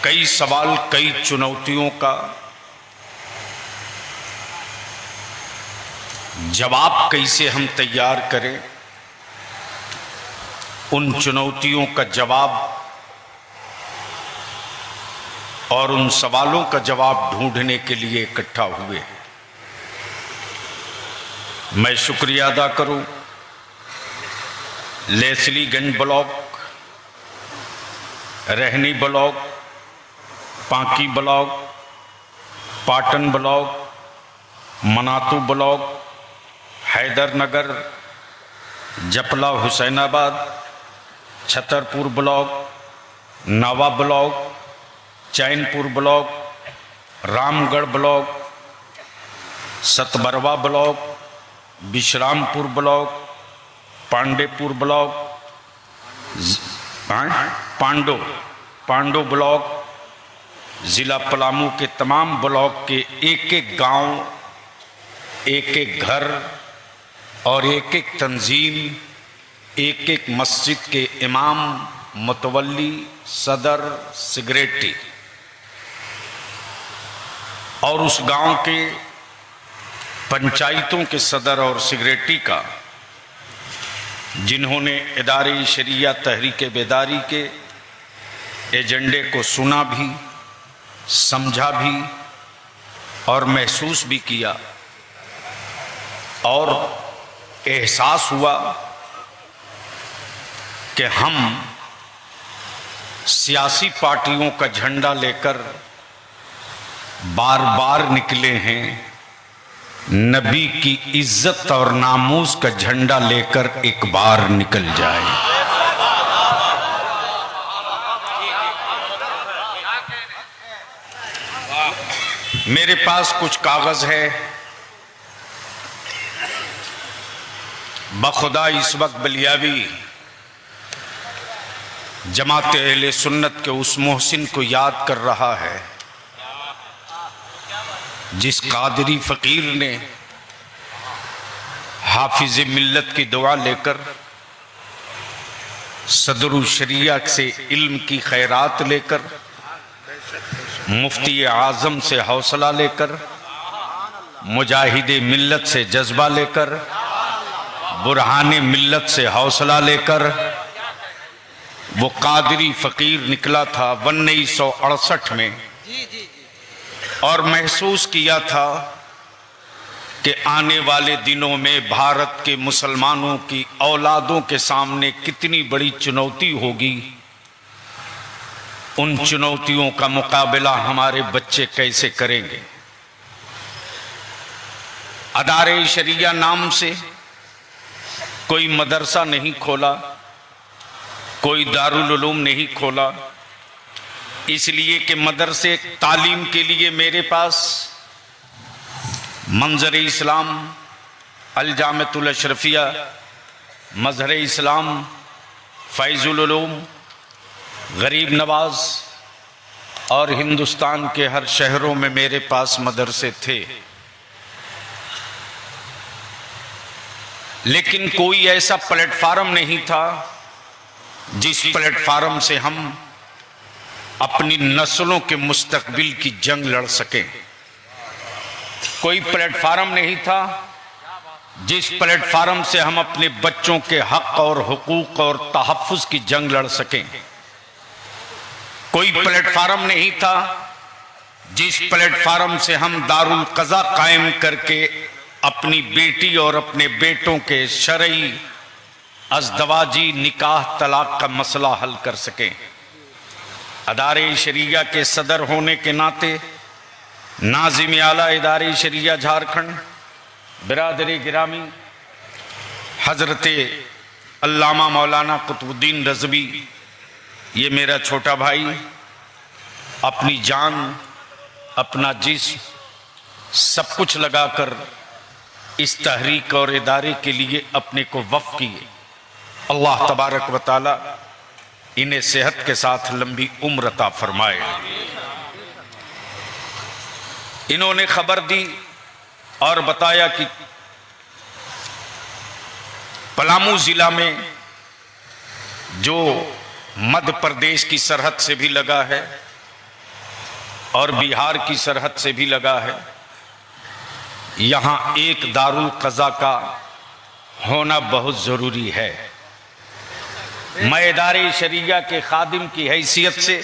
कई सवाल, कई चुनौतियों का जवाब कैसे हम तैयार करें, उन चुनौतियों का जवाब और उन सवालों का जवाब ढूंढने के लिए इकट्ठा हुए। मैं शुक्रिया अदा करूं Lesliganj block, Rahni block, Panki block, Patan block, Manatu block, Haidarnagar, Japla Hussainabad, Chhatarpur block, Nawa block, Chainpur block, Ramgarh block, Satbarwa block, Vishrampur block, Pandeypur block, Pando block, जिला पलामू के तमाम ब्लॉक के एक एक गांव, एक एक घर और एक एक तंजीम, एक एक मस्जिद के इमाम, मुतवल्ली, सदर, सिगरेटी और उस गांव के पंचायतों के सदर और सिगरेटी का, जिन्होंने इदारे शरिया तहरीक बेदारी के एजेंडे को सुना भी, समझा भी और महसूस भी किया और एहसास हुआ कि हम सियासी पार्टियों का झंडा लेकर बार बार निकले हैं, नबी की इज्जत और नामूस का झंडा लेकर एक बार निकल जाए। मेरे पास कुछ कागज है, बखुदा इस वक्त बलियावी जमात अहले सुन्नत के उस मोहसिन को याद कर रहा है जिस कादरी फकीर ने हाफिज मिल्लत की दुआ लेकर, सदरुल शरिया से इल्म की खैरात लेकर, मुफ्ती आज़म से हौसला लेकर, मुजाहिदे मिल्लत से जज्बा लेकर, बुरहाने मिल्लत से हौसला लेकर वो कादरी फकीर निकला था 1968 में और महसूस किया था कि आने वाले दिनों में भारत के मुसलमानों की औलादों के सामने कितनी बड़ी चुनौती होगी। उन चुनौतियों का मुकाबला हमारे बच्चे कैसे करेंगे। अदारे शरिया नाम से कोई मदरसा नहीं खोला, कोई दारुल उलूम नहीं खोला, इसलिए कि मदरसे तालीम के लिए मेरे पास मंजर इस्लाम, अल जामतुल अशरफिया, मजहर इस्लाम, फैजुल उलूम, गरीब नवाज और हिंदुस्तान के हर शहरों में मेरे पास मदरसे थे, लेकिन कोई ऐसा प्लेटफार्म नहीं था जिस प्लेटफार्म से हम अपनी नस्लों के मुस्तकबिल की जंग लड़ सकें। कोई प्लेटफार्म नहीं था जिस प्लेटफार्म से हम अपने बच्चों के हक और हुकूक और तहफ़्फ़ुज़ की जंग लड़ सकें। कोई प्लेटफार्म नहीं था जिस प्लेटफार्म से हम दारुल क़ज़ा कायम करके अपनी बेटी और अपने बेटों के शरई अज़दवाजी निकाह तलाक का मसला हल कर सकें। अदारे शरिया के सदर होने के नाते नाज़िम आला इदारे शरिया झारखंड, बिरादरी गिरामी हजरत अल्लामा मौलाना कुतुबुद्दीन रज़वी, ये मेरा छोटा भाई अपनी जान, अपना जिस्म सब कुछ लगाकर इस तहरीक और इदारे के लिए अपने को वक्फ किए। अल्लाह तबारक व तआला इन्हें सेहत के साथ लंबी उम्र अता फरमाए। इन्होंने खबर दी और बताया कि पलामू जिला में जो मध्य प्रदेश की सरहद से भी लगा है, और बिहार की सरहद से भी लगा है। यहाँ एक दारुल क़ज़ा का होना बहुत ज़रूरी है। मैं इदारे शरिया के खादिम की हैसियत से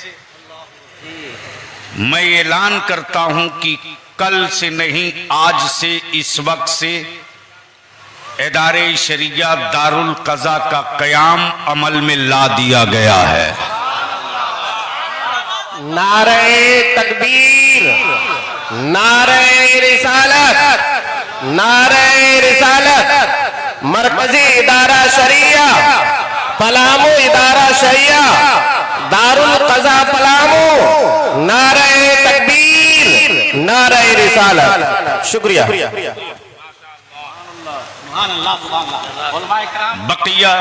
मैं ऐलान करता हूं कि कल से नहीं, आज से, इस वक्त से इदारे शरिया दारुल क़ज़ा का क़याम अमल में ला दिया गया है। नारे तकबीर, नारे रिसालत, नारे रिसालत। मरकजी इदारा शरिया पलामू, इदारा शरिया दारुल क़ज़ा पलामू, नारे तकबीर, नारे रिसालत। शुक्रिया। बकिया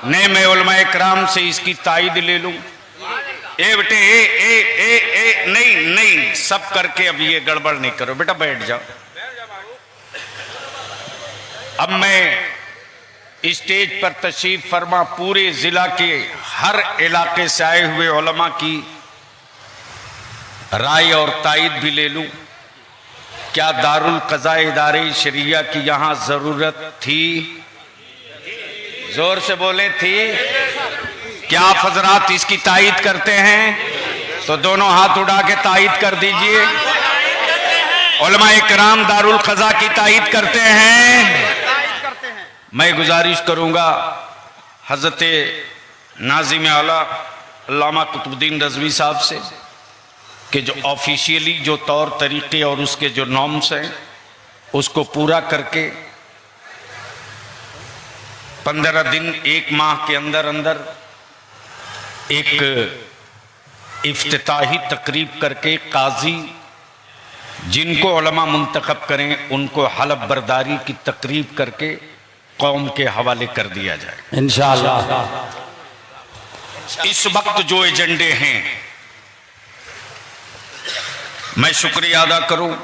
नहीं, मैं उलमाए कराम से इसकी तायद ले लूं। ए बेटे, ए नहीं नहीं, सब करके अब ये गड़बड़ नहीं करो बेटा, बैठ जाओ। अब मैं स्टेज पर तशरीफ फरमा पूरे जिला के हर इलाके से आए हुए उलमा की राय और तायद भी ले लूं। क्या दारुल क़ज़ा इदारे शरिया की यहां जरूरत थी? जोर से बोले, थी? क्या आप हजरात इसकी तायद करते हैं? तो दोनों हाथ उठा के तायद कर दीजिए। उलमाए कराम दारुल क़ज़ा की तायद करते हैं। मैं गुजारिश करूंगा हजरत नाज़िम आला अल्लामा कुतुबुद्दीन रज़वी साहब से कि जो ऑफिशियली जो तौर तरीके और उसके जो नॉर्म्स हैं उसको पूरा करके 15 दिन, 1 माह के अंदर अंदर एक इफ्तिताही तकरीब करके काजी जिनको उलमा मुंतखब करें उनको हलफ बरदारी की तकरीब करके कौम के हवाले कर दिया जाए इंशाअल्लाह। इस वक्त जो एजेंडे हैं, मैं शुक्रिया अदा करूं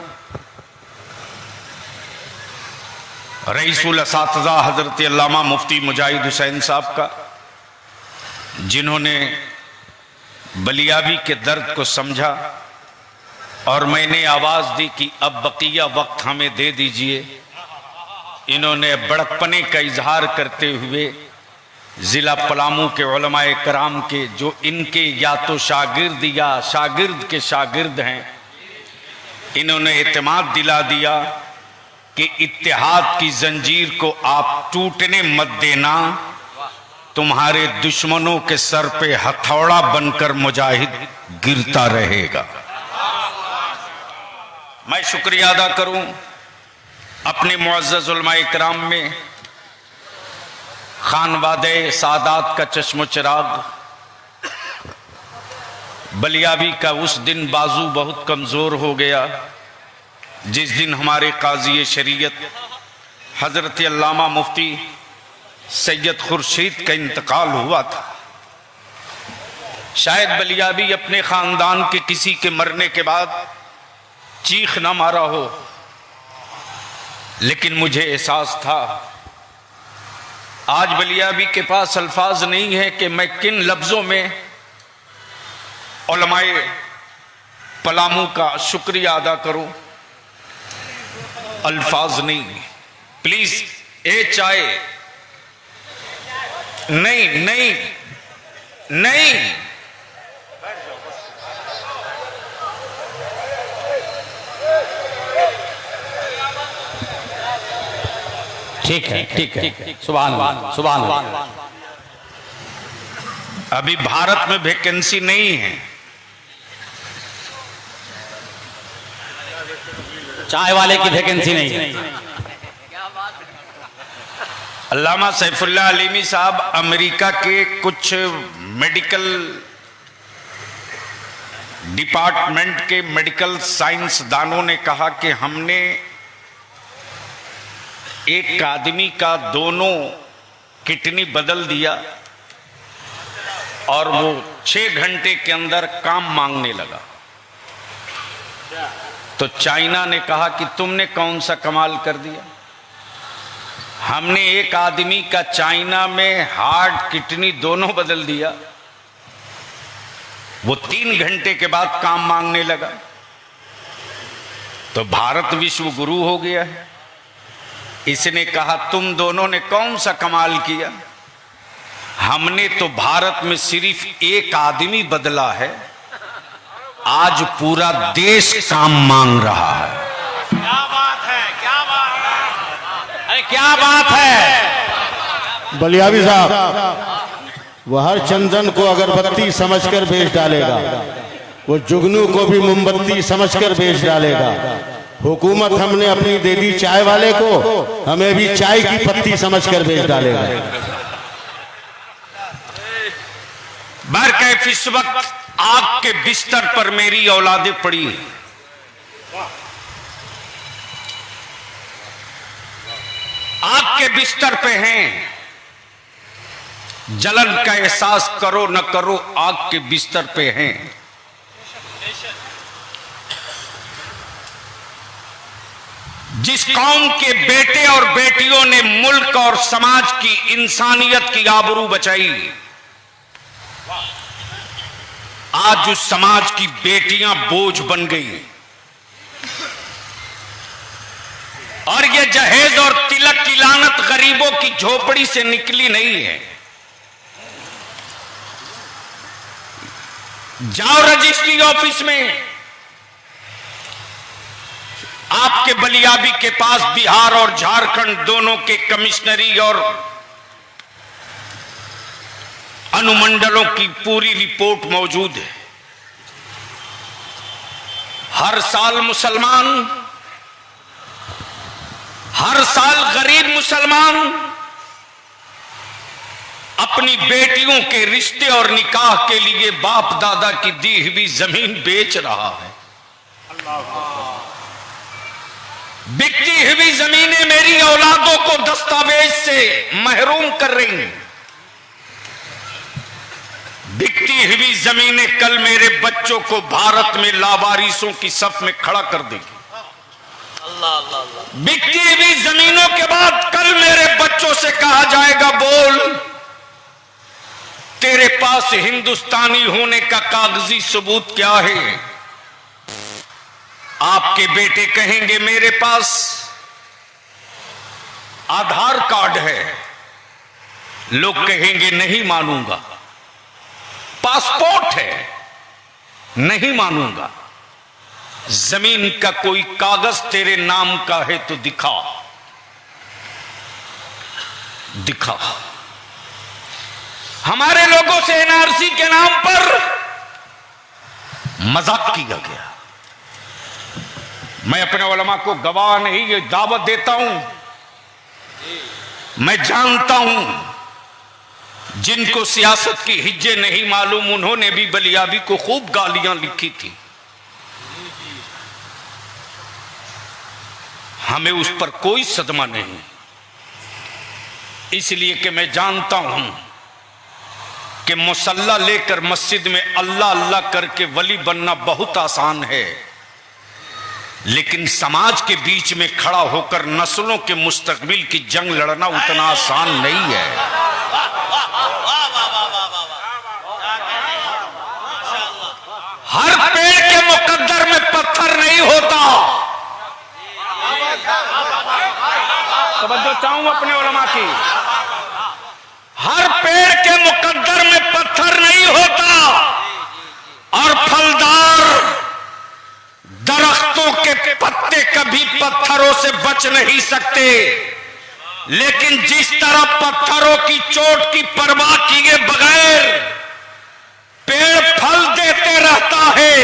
रईसुल असातिज़ा हजरत अल्लामा मुफ्ती मुजाहिद हुसैन साहब का, जिन्होंने बलियाबी के दर्द को समझा और मैंने आवाज दी कि अब बकिया वक्त हमें दे दीजिए। इन्होंने बड़कपने का इजहार करते हुए जिला पलामू के उलमाए कराम के जो इनके या तो शागिर्द या शागिर्द के शागिर्द हैं, इन्होंने इत्तेमाद दिला दिया कि इत्तेहाद की जंजीर को आप टूटने मत देना, तुम्हारे दुश्मनों के सर पे हथौड़ा बनकर मुजाहिद गिरता रहेगा। मैं शुक्रिया अदा करूं अपने मुअज़्ज़ज़ उलमाए कराम में खानवादे सादात का चश्मो चिराग बलियाबी का उस दिन बाजू बहुत कमज़ोर हो गया जिस दिन हमारे काज़ी शरीयत हज़रत अल्लामा मुफ्ती सैयद खुर्शीद का इंतकाल हुआ था। शायद बलियाबी अपने ख़ानदान के किसी के मरने के बाद चीख न मारा हो, लेकिन मुझे एहसास था आज बलियाबी के पास अल्फाज नहीं है कि मैं किन लफ्ज़ों में उलमाए पलामू का शुक्रिया अदा करूं। अल्फाज नहीं, प्लीज ए चाय नहीं नहीं नहीं, ठीक है, ठीक है, सुभान अल्लाह, सुभान अल्लाह। अभी भारत में वैकेंसी नहीं है, चाय वाले की वैकेंसी नहीं है। अल्लामा सैफुल्लाह अलीमी साहब अमेरिका के कुछ मेडिकल डिपार्टमेंट के मेडिकल साइंस दानों ने कहा कि हमने एक आदमी का दोनों किडनी बदल दिया और वो 6 घंटे के अंदर काम मांगने लगा। तो चाइना ने कहा कि तुमने कौन सा कमाल कर दिया, हमने एक आदमी का चाइना में हार्ट किडनी दोनों बदल दिया वो 3 घंटे के बाद काम मांगने लगा। तो भारत विश्व गुरु हो गया है। इसने कहा तुम दोनों ने कौन सा कमाल किया, हमने तो भारत में सिर्फ एक आदमी बदला है, आज पूरा देश काम मांग रहा है। क्या बात है, क्या बात है, अरे क्या बात है। बलियावी साहब, वो हर चंदन को अगरबत्ती समझकर बेच डालेगा, वो जुगनू को भी मोमबत्ती समझकर बेच डालेगा। हुकूमत हमने अपनी दे दी चाय वाले को, हमें भी चाय की पत्ती समझकर बेच डालेगा। बरकैफ इस वक्त आग के बिस्तर पर मेरी औलादें पड़ी हैं। आग के बिस्तर पे हैं। जलन का एहसास करो न करो, आग के बिस्तर पे हैं। जिस कौम के बेटे और बेटियों ने मुल्क और समाज की, इंसानियत की आबरू बचाई, आज उस समाज की बेटियां बोझ बन गई। और ये जहेज और तिलक की लानत गरीबों की झोपड़ी से निकली नहीं है। जाओ रजिस्ट्री ऑफिस में, आपके बलियाबी के पास बिहार और झारखंड दोनों के कमिश्नरी और अनुमंडलों की पूरी रिपोर्ट मौजूद है। हर साल मुसलमान, हर साल गरीब मुसलमान अपनी बेटियों के रिश्ते और निकाह के लिए बाप दादा की दी हुई जमीन बेच रहा है। बिकती हुई जमीनें मेरी औलादों को दस्तावेज से महरूम कर रही हैं। बिकती हुई जमीनें कल मेरे बच्चों को भारत में लावारिसों की सफ में खड़ा कर देगी। बिकती हुई जमीनों के बाद कल मेरे बच्चों से कहा जाएगा बोल, तेरे पास हिंदुस्तानी होने का कागजी सबूत क्या है? आपके बेटे कहेंगे मेरे पास आधार कार्ड है, लोग कहेंगे नहीं मानूंगा। पासपोर्ट है, नहीं मानूंगा। जमीन का कोई कागज तेरे नाम का है तो दिखा, दिखा। हमारे लोगों से एनआरसी के नाम पर मजाक किया गया। मैं अपने उलमा को गवाह नहीं, ये दावत देता हूं। मैं जानता हूं जिनको सियासत की हिज्जे नहीं मालूम, उन्होंने भी बलियाबी को खूब गालियां लिखी थी। हमें उस पर कोई सदमा नहीं, इसलिए कि मैं जानता हूं कि मुसल्ला लेकर मस्जिद में अल्लाह अल्लाह करके वली बनना बहुत आसान है, लेकिन समाज के बीच में खड़ा होकर नस्लों के मुस्तकबिल की जंग लड़ना उतना आसान नहीं है। हर पेड़ के मुकद्दर में पत्थर नहीं होता। तवज्जो चाहूं अपने उलमा की। हर पेड़ के मुकद्दर में पत्थर नहीं होता, और फलदार दरख्तों के पत्ते कभी पत्थरों से बच नहीं सकते। लेकिन जिस तरह पत्थरों की चोट की परवाह किए बगैर पेड़ फल देते रहता है,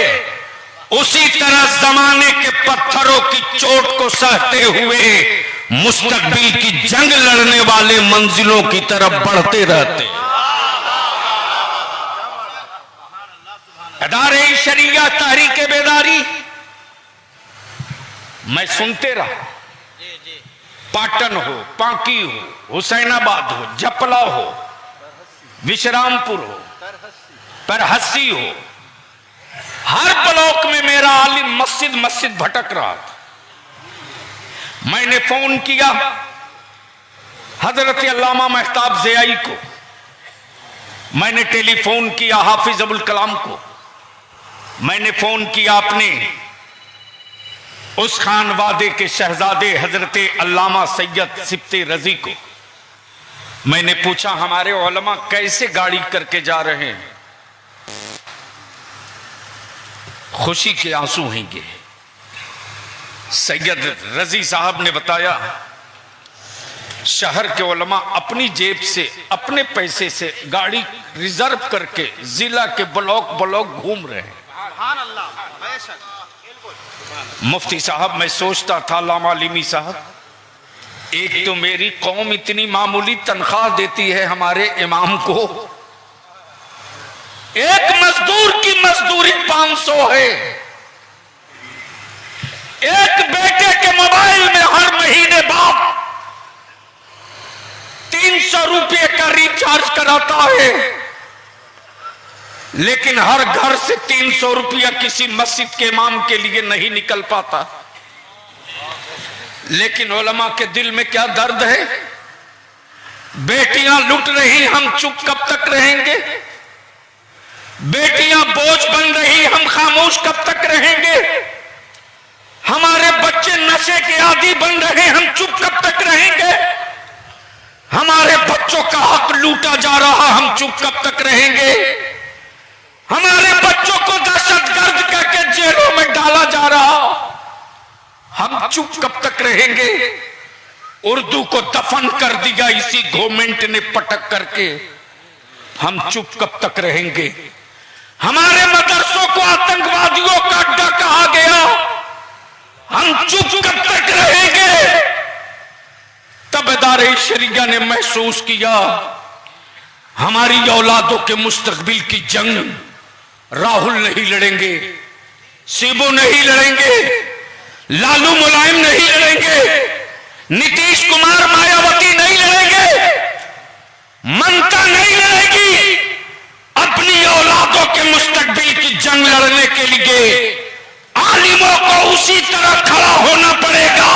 उसी तरह जमाने के पत्थरों की चोट को सहते हुए मुस्तकबिल की जंग लड़ने वाले मंजिलों की तरफ बढ़ते रहते। अदारे शरिया तहरीक बेदारी मैं सुनते रहा। पाटन हो, पांकी हो, हुसैनाबाद हो, जपला हो, विश्रामपुर हो, परहस्सी हो, हर ब्लॉक में मेरा आलिम मस्जिद मस्जिद भटक रहा था। मैंने फोन किया हजरत अल्लामा महताब ज़ियाई को, मैंने टेलीफोन किया हाफिज अबुल कलाम को, मैंने फोन किया अपने उस खानवादे के शहजादे हजरत अल्लामा सैयद सिफ्ते रजी को। मैंने पूछा हमारे उलमा कैसे गाड़ी करके जा रहे हैं? खुशी के आंसू हैंगे। सैयद रजी साहब ने बताया शहर के उलमा अपनी जेब से अपने पैसे से गाड़ी रिजर्व करके जिला के ब्लॉक ब्लॉक घूम रहे हैं। मुफ्ती साहब, मैं सोचता था लामालिमी साहब, एक तो मेरी कौम इतनी मामूली तनख्वाह देती है हमारे इमाम को, एक मजदूर की मजदूरी 500 है, एक बेटे के मोबाइल में हर महीने बाप 300 रुपये का रिचार्ज कराता है, लेकिन हर घर से 300 रुपया किसी मस्जिद के इमाम के लिए नहीं निकल पाता। लेकिन उलमा के दिल में क्या दर्द है? बेटियां लुट रही, हम चुप कब तक रहेंगे? बेटियां बोझ बन रही, हम खामोश कब तक रहेंगे? हमारे बच्चे नशे के आदी बन रहे, हम चुप कब तक रहेंगे? हमारे बच्चों का हक लूटा जा रहा, हम चुप कब तक रहेंगे? हमारे बच्चों को दहशतगर्द करके जेलों में डाला जा रहा, हम चुप कब तक रहेंगे? उर्दू को दफन कर दिया इसी गवर्नमेंट ने पटक करके, हम चुप कब तक रहेंगे? हमारे मदरसों को आतंकवादियों का अड्डा कहा गया, हम चुप कब तक रहेंगे? तबेदार शरिया ने महसूस किया हमारी औलादों के मुस्तकबिल की जंग राहुल नहीं लड़ेंगे, शिबू नहीं लड़ेंगे, लालू मुलायम नहीं लड़ेंगे, नीतीश कुमार मायावती नहीं लड़ेंगे, ममता नहीं लड़ेगी। अपनी औलादों के मुस्तकबिल की जंग लड़ने के लिए आलिमों को उसी तरह खड़ा होना पड़ेगा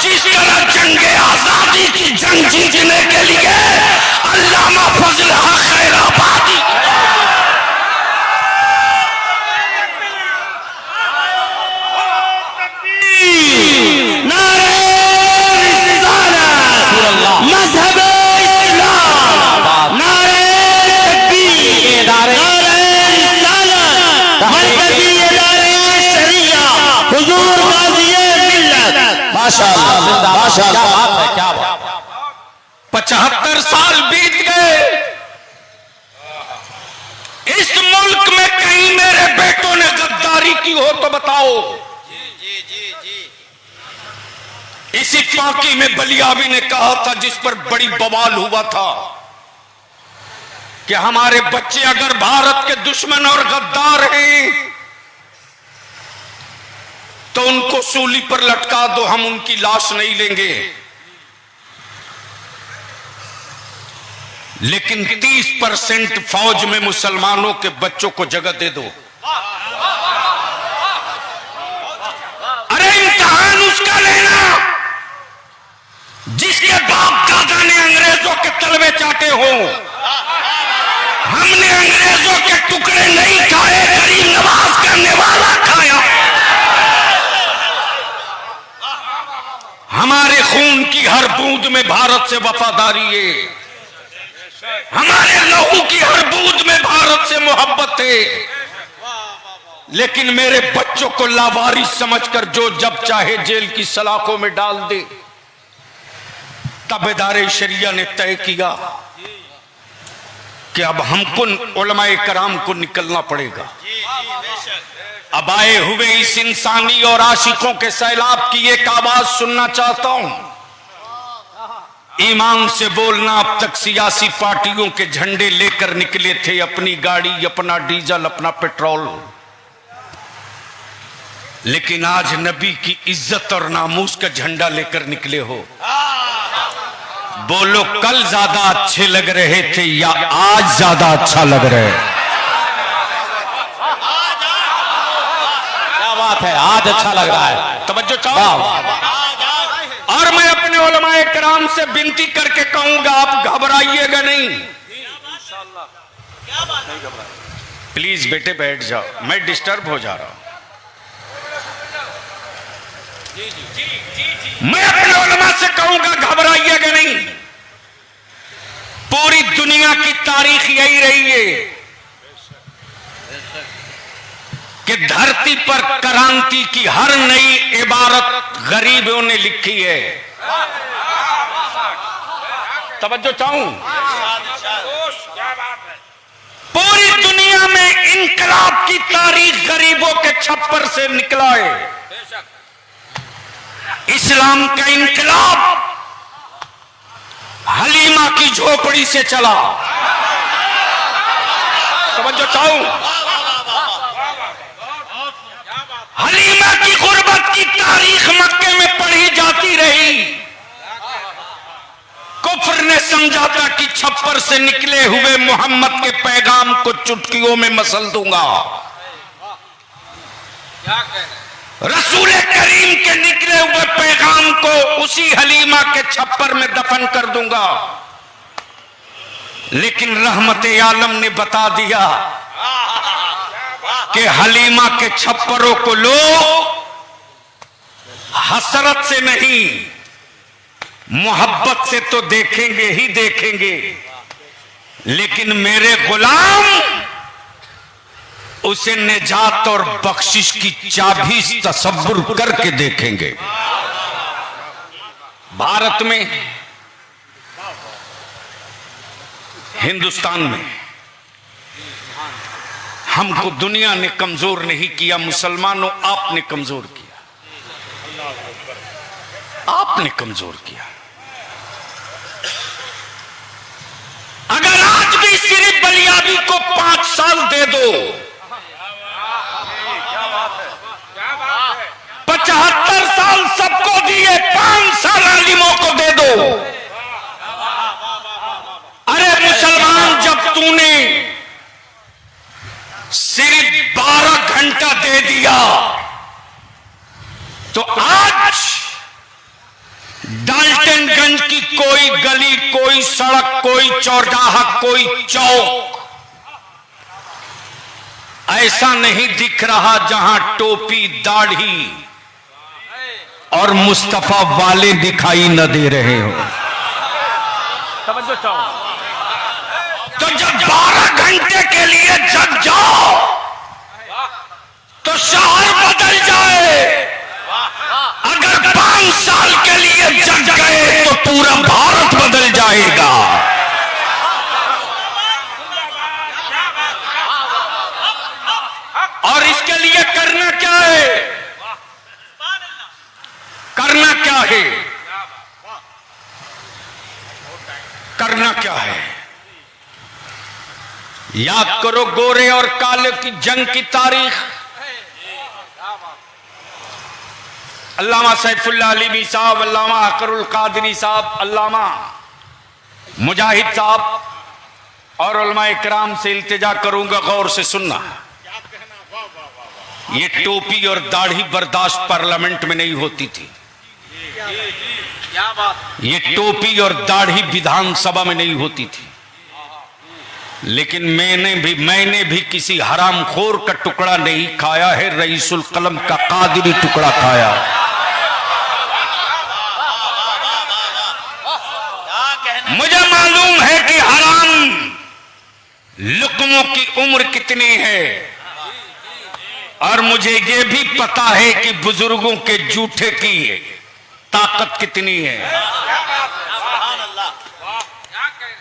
जिस तरह जंगे आजादी की जंग जीतने के लिए अल्लामा फजल हक खैराबादी क्या बात है, क्या बात। 75 साल बीत गए, इस मुल्क में कहीं मेरे बेटों ने गद्दारी की हो तो बताओ। इसी पाकी में बलियाबी ने कहा था, जिस पर बड़ी बवाल हुआ था, कि हमारे बच्चे अगर भारत के दुश्मन और गद्दार हैं तो उनको सूली पर लटका दो, हम उनकी लाश नहीं लेंगे। लेकिन 30% फौज में मुसलमानों के बच्चों को जगह दे दो। अरे इम्तिहान उसका लेना जिसके बाप दादा ने अंग्रेजों के तलवे चाटे हो। हमने अंग्रेजों के टुकड़े नहीं खाए, गरीब नवाज करने वाला खाया। हमारे खून की हर बूंद में भारत से वफादारी है, हमारे लहू की हर बूंद में भारत से मोहब्बत है। लेकिन मेरे बच्चों को लावारिस समझकर जो जब चाहे जेल की सलाखों में डाल दे। तबेदार शरिया ने तय किया कि अब हमको उलमाए कराम को निकलना पड़ेगा। अब आए हुए इस इंसानी और आशिकों के सैलाब की एक आवाज सुनना चाहता हूं। ईमान से बोलना, अब तक सियासी पार्टियों के झंडे लेकर निकले थे, अपनी गाड़ी, अपना डीजल, अपना पेट्रोल, लेकिन आज नबी की इज्जत और नामूस का झंडा लेकर निकले हो। बोलो, कल ज्यादा अच्छे लग रहे थे या आज ज्यादा अच्छा लग रहे? क्या बात है, आज अच्छा लग रहा है। तवज्जो चाहो। और मैं अपने उलमाए किराम से विनती करके कहूंगा, आप घबराइएगा नहीं। प्लीज बेटे बैठ जाओ, मैं डिस्टर्ब हो जा रहा हूं। मैं अपने उलमा से कहूंगा घबराइएगा नहीं। पूरी दुनिया की तारीख यही रही है कि धरती पर क्रांति की हर नई इबारत गरीबों ने लिखी है। तवज्जो चाहूं, पूरी दुनिया में इनकलाब की तारीख गरीबों के छप्पर से निकला है। इस्लाम का इनकलाब हलीमा की झोपड़ी से चला। तवज्जो चाहूं, हलीमा की गुर्बत की तारीख मक्के में पढ़ी जाती रही। कुफ्र ने समझा था कि छप्पर से निकले हुए मोहम्मद के पैगाम को चुटकियों में मसल दूंगा। रसूल करीम के निकले हुए पैगाम को उसी हलीमा के छप्पर में दफन कर दूंगा। लेकिन रहमत आलम ने बता दिया कि हलीमा के छप्परों को लोग हसरत से नहीं, मोहब्बत से तो देखेंगे ही देखेंगे, लेकिन मेरे गुलाम उसे निजात और बख्शिश की चाबी तसव्वुर करके देखेंगे। भारत में, हिंदुस्तान में हमको दुनिया ने कमजोर नहीं किया, मुसलमानों आपने कमजोर किया, आपने कमजोर किया। अगर आज भी सिर्फ बलियाबी को 5 साल दे दो, 75 साल सबको दिए, 5 साल आलिमों को दे दो। अरे मुसलमान, जब तूने सिर्फ 12 घंटा दे दिया तो आज डाल्टनगंज की कोई गली, कोई सड़क, कोई चौराहा, कोई चौक ऐसा नहीं दिख रहा जहां टोपी, दाढ़ी और मुस्तफा वाले दिखाई न दे रहे हो। तवज्जो चाहो, तो जब 12 घंटे के लिए जग जाओ तो शहर बदल जाए। अगर 5 साल के लिए जग गए तो पूरा भारत बदल जाएगा। और इसके लिए करना क्या है? करना क्या है? करना क्या है? याद करो गोरे और काले की जंग की तारीख। अल्लामा सैफुल्लाह अलीमी साहब, अल्लामा अकरुल कादरी साहब, अल्लामा मुजाहिद साहब और उलमा इकराम से इल्तिजा करूंगा, गौर से सुनना। ये टोपी और दाढ़ी बर्दाश्त पार्लियामेंट में नहीं होती थी। ये टोपी और दाढ़ी विधानसभा में नहीं होती थी। लेकिन मैंने भी किसी हरामखोर का टुकड़ा नहीं खाया है, रईसुल कलम का कादिरी टुकड़ा खाया। मुझे मालूम है कि हराम लुकमों की उम्र कितनी है, और मुझे ये भी पता है कि बुजुर्गों के जूठे की ताकत कितनी है।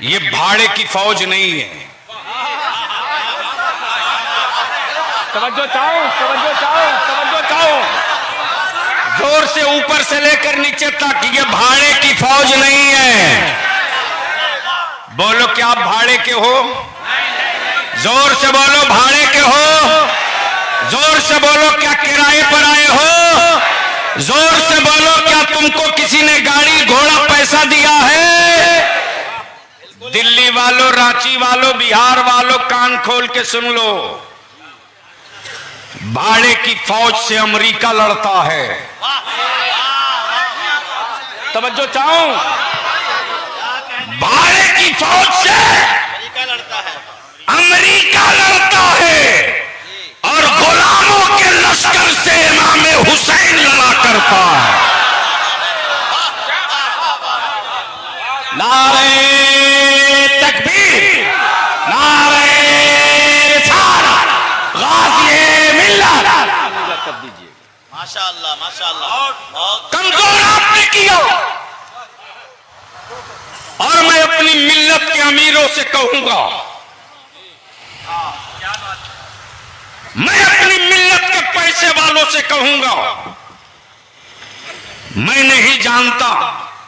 ये भाड़े की फौज नहीं है। तवज्जो चाहो, तवज्जो चाहो, तवज्जो चाहो, जोर से ऊपर से लेकर नीचे तक, ये भाड़े की फौज नहीं है। बोलो क्या आप भाड़े के हो? जोर से बोलो भाड़े के हो। जोर से बोलो क्या किराए पर आए हो? जोर से बोलो क्या तुमको किसी ने गाड़ी घोड़ा पैसा दिया है? दिल्ली वालों, रांची वालों, बिहार वालों, कान खोल के सुन लो, भाड़े की फौज से अमेरिका लड़ता है। तवज्जो चाहो, भाड़े की फौज से अमेरिका लड़ता है। कहूंगा, मैं अपनी मिल्लत के पैसे वालों से कहूंगा, मैं नहीं जानता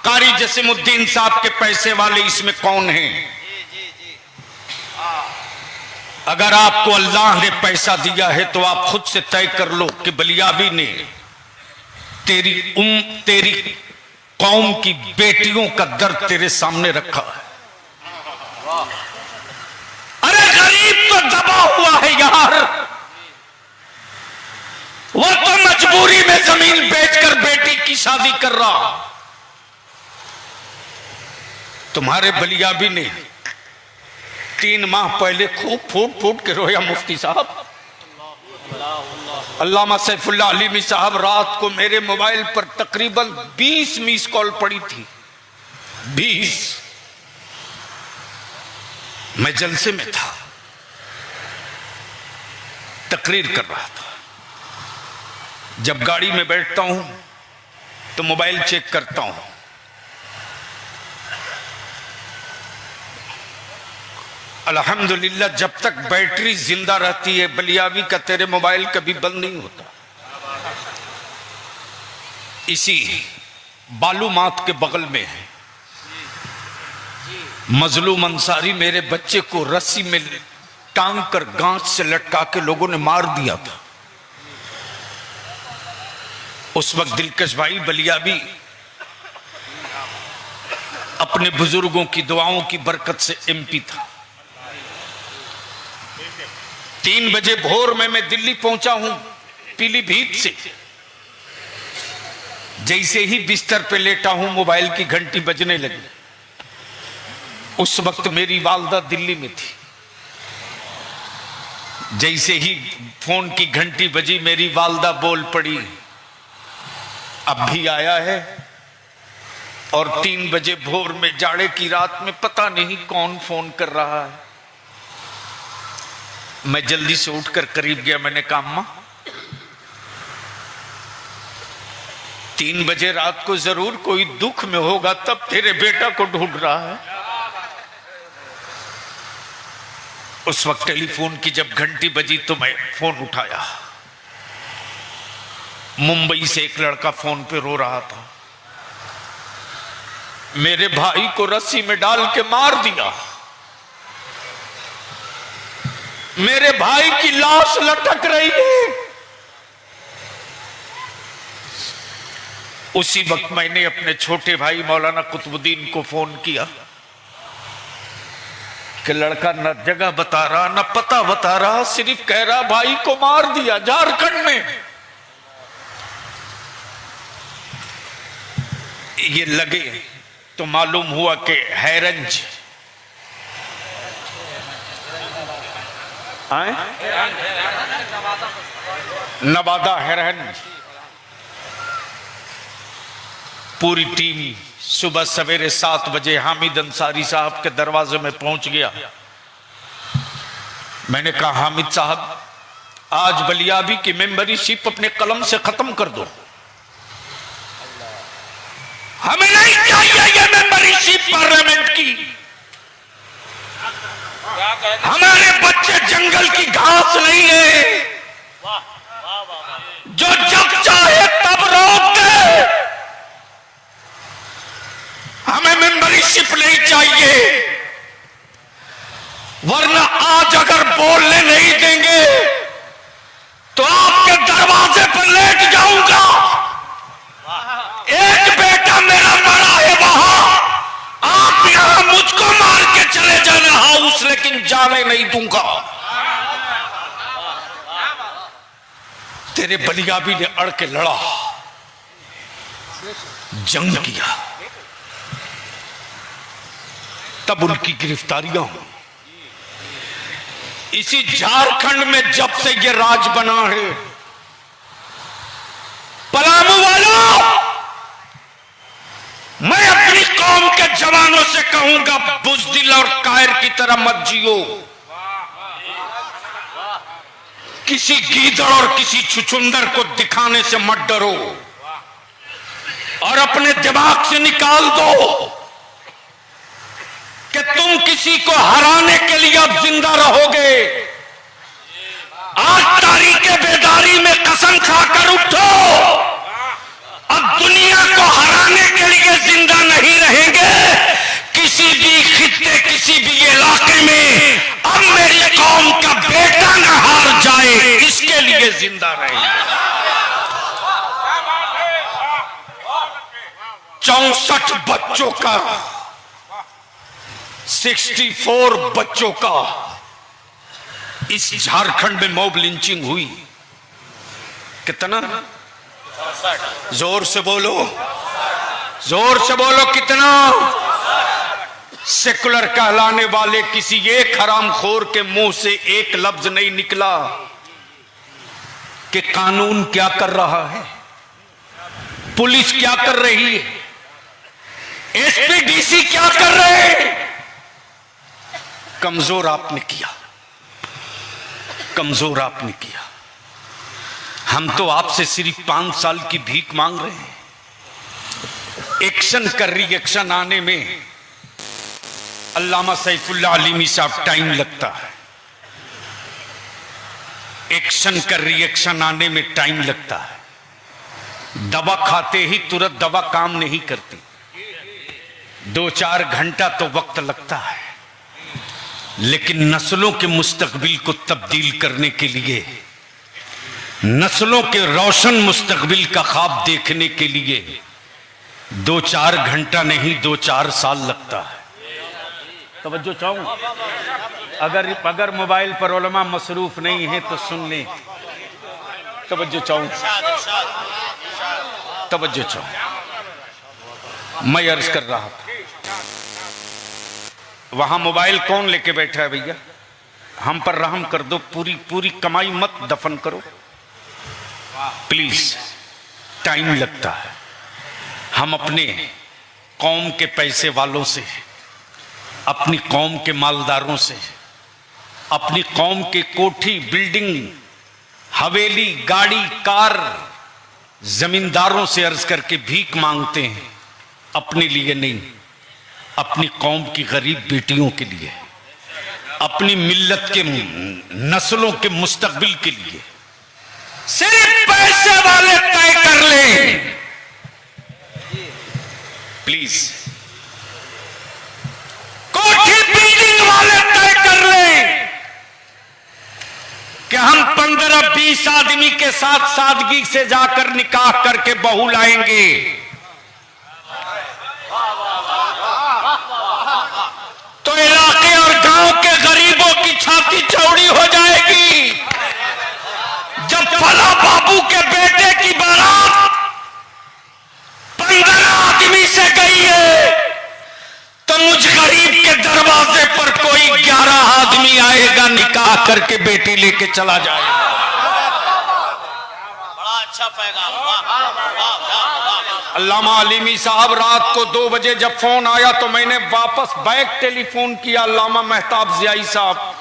कारी जसीमुद्दीन साहब के पैसे वाले इसमें कौन हैं। अगर आपको अल्लाह ने पैसा दिया है तो आप खुद से तय कर लो कि बलियाबी ने तेरी कौम की बेटियों का दर्द तेरे सामने रखा है। अरे गरीब तो दबा हुआ है यार, वो तो मजबूरी में जमीन बेचकर बेटी की शादी कर रहा। तुम्हारे बलियाबी ने 3 माह पहले खूब फूट फूट के रोया मुफ्ती साहब। अल्लामा सैफुल्लाह अलीमी साहब रात को मेरे मोबाइल पर तकरीबन 20 मिस कॉल पड़ी थी, 20। मैं जलसे में था, तकरीर कर रहा था। जब गाड़ी में बैठता हूं तो मोबाइल चेक करता हूं, अल्हम्दुलिल्लाह जब तक बैटरी जिंदा रहती है बलियाबी का तेरे मोबाइल कभी बंद नहीं होता। इसी बालूमात के बगल में है मजलूम अंसारी, मेरे बच्चे को रस्सी में टांग कर गांठ से लटका के लोगों ने मार दिया था। उस वक्त दिलकश भाई बलियाबी अपने बुजुर्गों की दुआओं की बरकत से एमपी था। 3 बजे भोर में मैं दिल्ली पहुंचा हूं पीलीभीत से। जैसे ही बिस्तर पे लेटा हूं मोबाइल की घंटी बजने लगी। उस वक्त मेरी वालदा दिल्ली में थी। जैसे ही फोन की घंटी बजी मेरी वालदा बोल पड़ी, अब भी आया है। और 3 बजे भोर में जाड़े की रात में पता नहीं कौन फोन कर रहा है। मैं जल्दी से उठकर करीब गया। मैंने कहा अम्मा 3 बजे रात को जरूर कोई दुख में होगा, तब तेरे बेटा को ढूंढ रहा है। उस वक्त टेलीफोन की जब घंटी बजी तो मैं फोन उठाया। मुंबई से एक लड़का फोन पे रो रहा था, मेरे भाई को रस्सी में डाल के मार दिया, मेरे भाई की लाश लटक रही है। उसी वक्त मैंने अपने छोटे भाई मौलाना कुतुबुद्दीन को फोन किया कि लड़का न जगह बता रहा न पता बता रहा, सिर्फ कह रहा भाई को मार दिया झारखंड में। ये लगे तो मालूम हुआ कि हैरंज नवादा हैरंज। पूरी टीम सुबह सवेरे 7 बजे हामिद अंसारी साहब के दरवाजे में पहुंच गया। मैंने कहा हामिद साहब आज बलियाबी की मेंबरशिप अपने कलम से खत्म कर दो, हमें नहीं चाहिए ये मेंबरशिप पार्लियामेंट की। हमारे बच्चे जंगल की घास नहीं है जो जब चाहे तब रोक दे। हमें मेंबरशिप नहीं चाहिए, वरना आज अगर बोलने नहीं देंगे तो आपके दरवाजे पर लेट जाऊंगा। एक बेटा मेरा मरा है वहां, आप यहां मुझको मार के चले जाना हाउस, लेकिन जाने नहीं दूंगा। तेरे बलियाबी ने अड़ के लड़ा, जंग किया, तब उनकी गिरफ्तारियां हुई। इसी झारखंड में जब से ये राज बना है, पलामू वालों, मैं अपनी कौम के जवानों से कहूंगा बुज़दिल और कायर की तरह मत जियो। किसी गीदड़ और किसी छुछुंदर को दिखाने से मत डरो और अपने दिमाग से निकाल दो कि तुम तुम किसी को हराने के लिए अब जिंदा रहोगे। आज तारीख बेदारी में कसम खाकर उठो, अब दुनिया को हराने के लिए जिंदा नहीं रहेंगे। किसी भी खित्ते, किसी भी इलाके में अब मेरी कौम का बेटा न हार जाए, इसके लिए जिंदा रहेंगे। 64 बच्चों का, 64 बच्चों का इस झारखंड में मॉब लिंचिंग हुई। कितना? जोर से बोलो, जोर से बोलो, कितना? सेकुलर कहलाने वाले किसी एक हरामखोर के मुंह से एक लफ्ज नहीं निकला कि कानून क्या कर रहा है, पुलिस क्या कर रही है, एसपीडीसी क्या कर रहे हैं। कमजोर आपने किया, कमजोर आपने किया। हम तो आपसे सिर्फ 5 साल की भीख मांग रहे हैं। एक्शन कर रिएक्शन आने में अल्लामा सैफुल्लाह अलीमी साहब टाइम लगता है, एक्शन कर रिएक्शन आने में टाइम लगता है। दवा खाते ही तुरंत दवा काम नहीं करती, 2-4 घंटा तो वक्त लगता है। लेकिन नस्लों के मुस्तकबिल को तब्दील करने के लिए, नस्लों के रोशन मुस्तकबिल का ख्वाब देखने के लिए 2-4 घंटा नहीं 2-4 साल लगता है। तवज्जो चाहूं, अगर मोबाइल पर उलमा मसरूफ नहीं है तो सुन लें। तवज्जो चाहूं, तवज्जो चाहूं। मैं अर्ज कर रहा था, वहां मोबाइल कौन लेके बैठा है भैया? हम पर रहम कर दो, पूरी कमाई मत दफन करो प्लीज, टाइम लगता है। हम अपने कौम के पैसे वालों से, अपनी कौम के मालदारों से, अपनी कौम के कोठी, बिल्डिंग, हवेली, गाड़ी, कार, जमींदारों से अर्ज करके भीख मांगते हैं। अपने लिए नहीं, अपनी कौम की गरीब बेटियों के लिए, अपनी मिल्लत के नस्लों के मुस्तकबिल के लिए। सिर्फ पैसे वाले तय कर लें प्लीज, कोठी बिल्डिंग वाले तय कर लें कि हम 15-20 आदमी के साथ सादगी से जाकर निकाह करके बहू लाएंगे। तो इलाके और गांव के गरीबों की छाती चौड़ी हो जाएगी। जब फला बाबू के बेटे की बारात 15 आदमी से गई है, तो मुझ गरीब के दरवाजे पर कोई 11 आदमी आएगा, निकाह करके बेटी लेके चला जाएगा। बड़ा अच्छा पैगाम। अल्लामा अलीमी साहब रात को 2 बजे जब फोन आया तो मैंने वापस बैक टेलीफोन किया अल्लामा मेहताब जियाई साहब।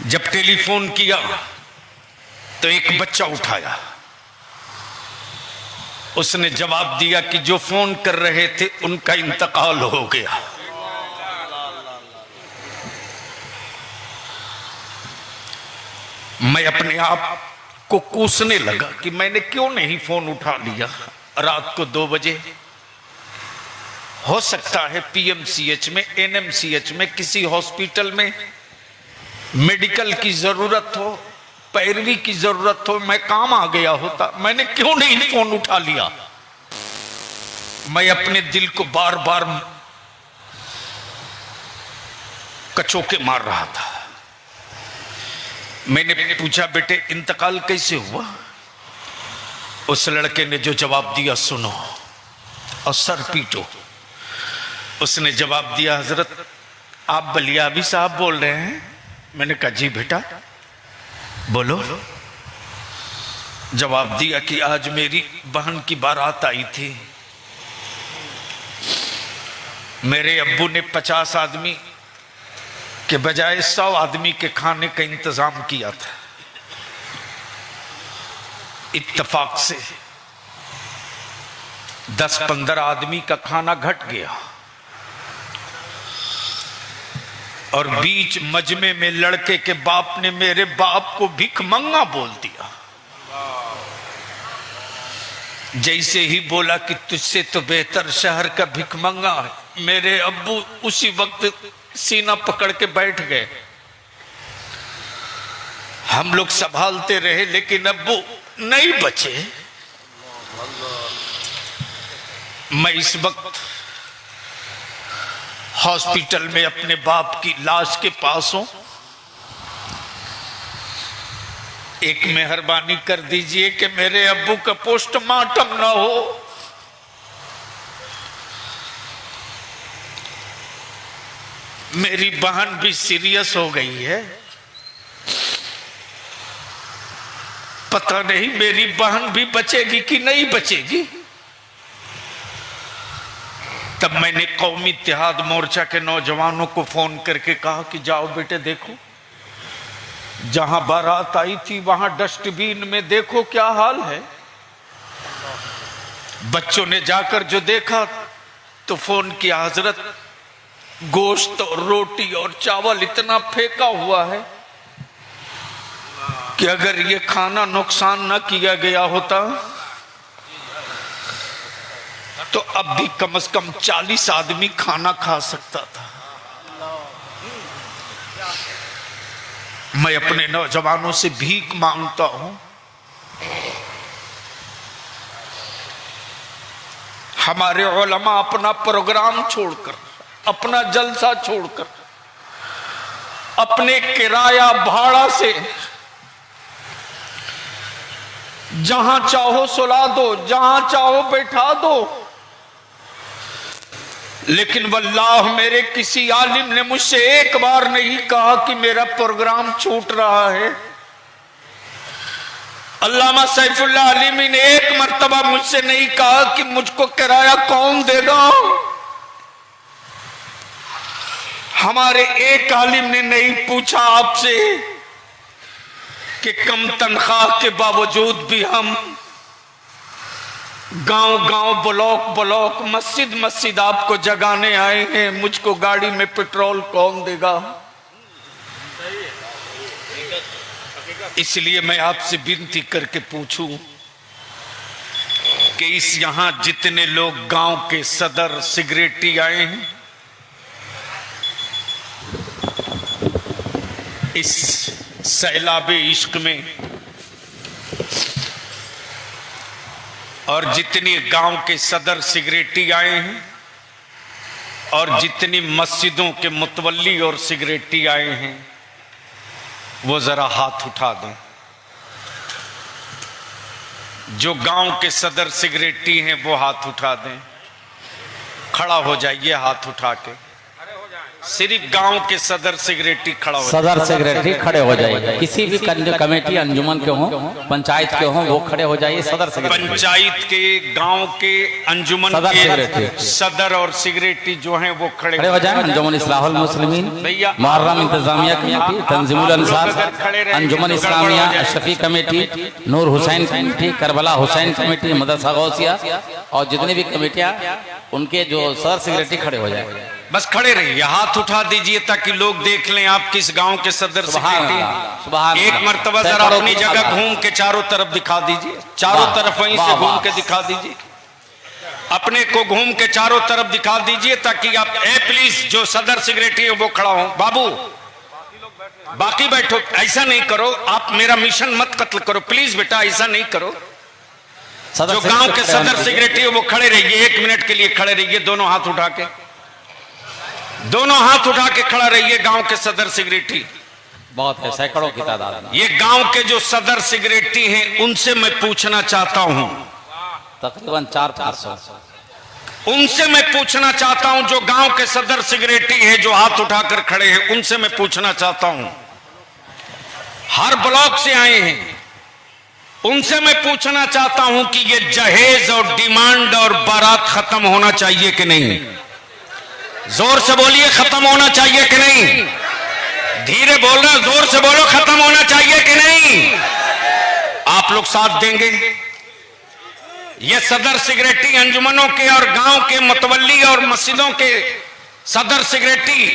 जब टेलीफोन किया तो एक बच्चा उठाया, उसने जवाब दिया कि जो फोन कर रहे थे उनका इंतकाल हो गया। मैं अपने आप को कोसने लगा कि मैंने क्यों नहीं फोन उठा लिया रात को 2 बजे। हो सकता है पीएमसीएच में, एनएमसीएच में, किसी हॉस्पिटल में मेडिकल की जरूरत हो, पैरवी की जरूरत हो, मैं काम आ गया होता। मैंने क्यों नहीं फोन उठा लिया? मैं अपने दिल को बार बार कचोके मार रहा था। मैंने पूछा, बेटे इंतकाल कैसे हुआ? उस लड़के ने जो जवाब दिया सुनो और सर पीटो। उसने जवाब दिया, हजरत आप बलियाबी साहब बोल रहे हैं? मैंने कहा जी बेटा बोलो। जवाब दिया कि आज मेरी बहन की बारात आई थी, मेरे अब्बू ने 50 आदमी के बजाय 100 आदमी के खाने का इंतजाम किया था। इत्तेफाक से 10-15 आदमी का खाना घट गया। और बीच मजमे में लड़के के बाप ने मेरे बाप को भिखमंगा बोल दिया। जैसे ही बोला कि तुझसे तो बेहतर शहर का भिखमंगा है, मेरे अब्बू उसी वक्त सीना पकड़ के बैठ गए। हम लोग संभालते रहे लेकिन अब्बू नहीं बचे। मैं इस वक्त हॉस्पिटल में अपने बाप की लाश के पास हूं। एक मेहरबानी कर दीजिए कि मेरे अब्बू का पोस्टमार्टम ना हो। मेरी बहन भी सीरियस हो गई है। पता नहीं मेरी बहन भी बचेगी कि नहीं बचेगी। तब मैंने कौमी इत्तेहाद मोर्चा के नौजवानों को फोन करके कहा कि जाओ बेटे देखो, जहां बारात आई थी वहां डस्टबिन में देखो क्या हाल है। बच्चों ने जाकर जो देखा तो फोन किया, हजरत गोश्त और रोटी और चावल इतना फेंका हुआ है कि अगर ये खाना नुकसान न किया गया होता तो अब भी कम से कम 40 आदमी खाना खा सकता था। मैं अपने नौजवानों से भीख मांगता हूं, हमारे उलमा अपना प्रोग्राम छोड़कर, अपना जलसा छोड़कर, अपने किराया भाड़ा से जहां चाहो सुला दो, जहां चाहो बैठा दो, लेकिन वल्लाह मेरे किसी आलिम ने मुझसे एक बार नहीं कहा कि मेरा प्रोग्राम छूट रहा है। अल्लामा सैफुल्लाह अलीमी ने एक मर्तबा मुझसे नहीं कहा कि मुझको किराया कौन देगा। हमारे एक आलिम ने नहीं पूछा आपसे कि कम तनख्वाह के बावजूद भी हम गांव गांव ब्लॉक ब्लॉक मस्जिद मस्जिद आपको जगाने आए हैं, मुझको गाड़ी में पेट्रोल कौन देगा। इसलिए मैं आपसे विनती करके पूछूं कि इस यहां जितने लोग गांव के सदर सिगरेटी आए हैं, इस सैलाबे इश्क में, और जितनी गांव के सदर सिगरेटी आए हैं और जितनी मस्जिदों के मुतवल्ली और सिगरेटी आए हैं, वो जरा हाथ उठा दें। जो गांव के सदर सिगरेटी हैं वो हाथ उठा दें। खड़ा हो जाइए हाथ उठा के। सिर्फ गांव के सदर सिगरेटी खड़ा हो, सदर सेक्रेटरी खड़े हो जाइए। किसी भी कमेटी अंजुमन के हों, पंचायत के हों, वो खड़े हो जाइए। सदर सेक्रेटरी, पंचायत के, गांव के, अंजुमन के सदर और सिगरेटी जो हैं वो खड़े हो जाए। अंजुमन Islahul Muslimeen, Muharram Intezamia Committee, Tanzeemul Ansar, Anjuman Islamia Ashrafi Committee, Noor Hussain Committee, Karbala Hussain Committee, Madrasa Gausia और जितनी भी कमेटियां, उनके जो सदर सेक्रेटरी खड़े हो जाए। बस खड़े रहिए, हाथ उठा दीजिए ताकि लोग देख लें आप किस गांव के सदर सेक्रेटरी। एक मर्तबा जरा अपनी जगह घूम के चारों तरफ दिखा दीजिए, चारों तरफ वहीं से घूम के दिखा दीजिए, अपने को घूम के चारों तरफ दिखा दीजिए ताकि आप प्लीज जो सदर सेक्रेटरी है वो खड़ा हो। बाबू बाकी बैठो, ऐसा नहीं करो, आप मेरा मिशन मत कत्ल करो प्लीज बेटा, ऐसा नहीं करो। जो गांव के सदर सेक्रेटरी है वो खड़े रहिए, 1 मिनट के लिए खड़े रहिए, दोनों हाथ उठा के, दोनों हाथ उठा के खड़ा रहिए। गांव के सदर सेक्रेटरी बहुत है, सैकड़ों की तादाद में। ये गांव के जो सदर सेक्रेटरी हैं उनसे मैं पूछना चाहता हूं, तकरीबन 400-500, उनसे मैं पूछना चाहता हूं, जो गांव के सदर सेक्रेटरी हैं जो हाथ उठाकर खड़े हैं, उनसे मैं पूछना चाहता हूं, हर ब्लॉक से आए हैं, उनसे मैं पूछना चाहता हूं कि ये जहेज और डिमांड और बारात खत्म होना चाहिए कि नहीं। जोर से बोलिए, खत्म होना चाहिए कि नहीं। धीरे बोल रहे, जोर से बोलो, खत्म होना चाहिए कि नहीं। आप लोग साथ देंगे। ये सदर सेक्रेटरी अंजुमनों के और गांव के मुतवल्ली और मस्जिदों के सदर सेक्रेटरी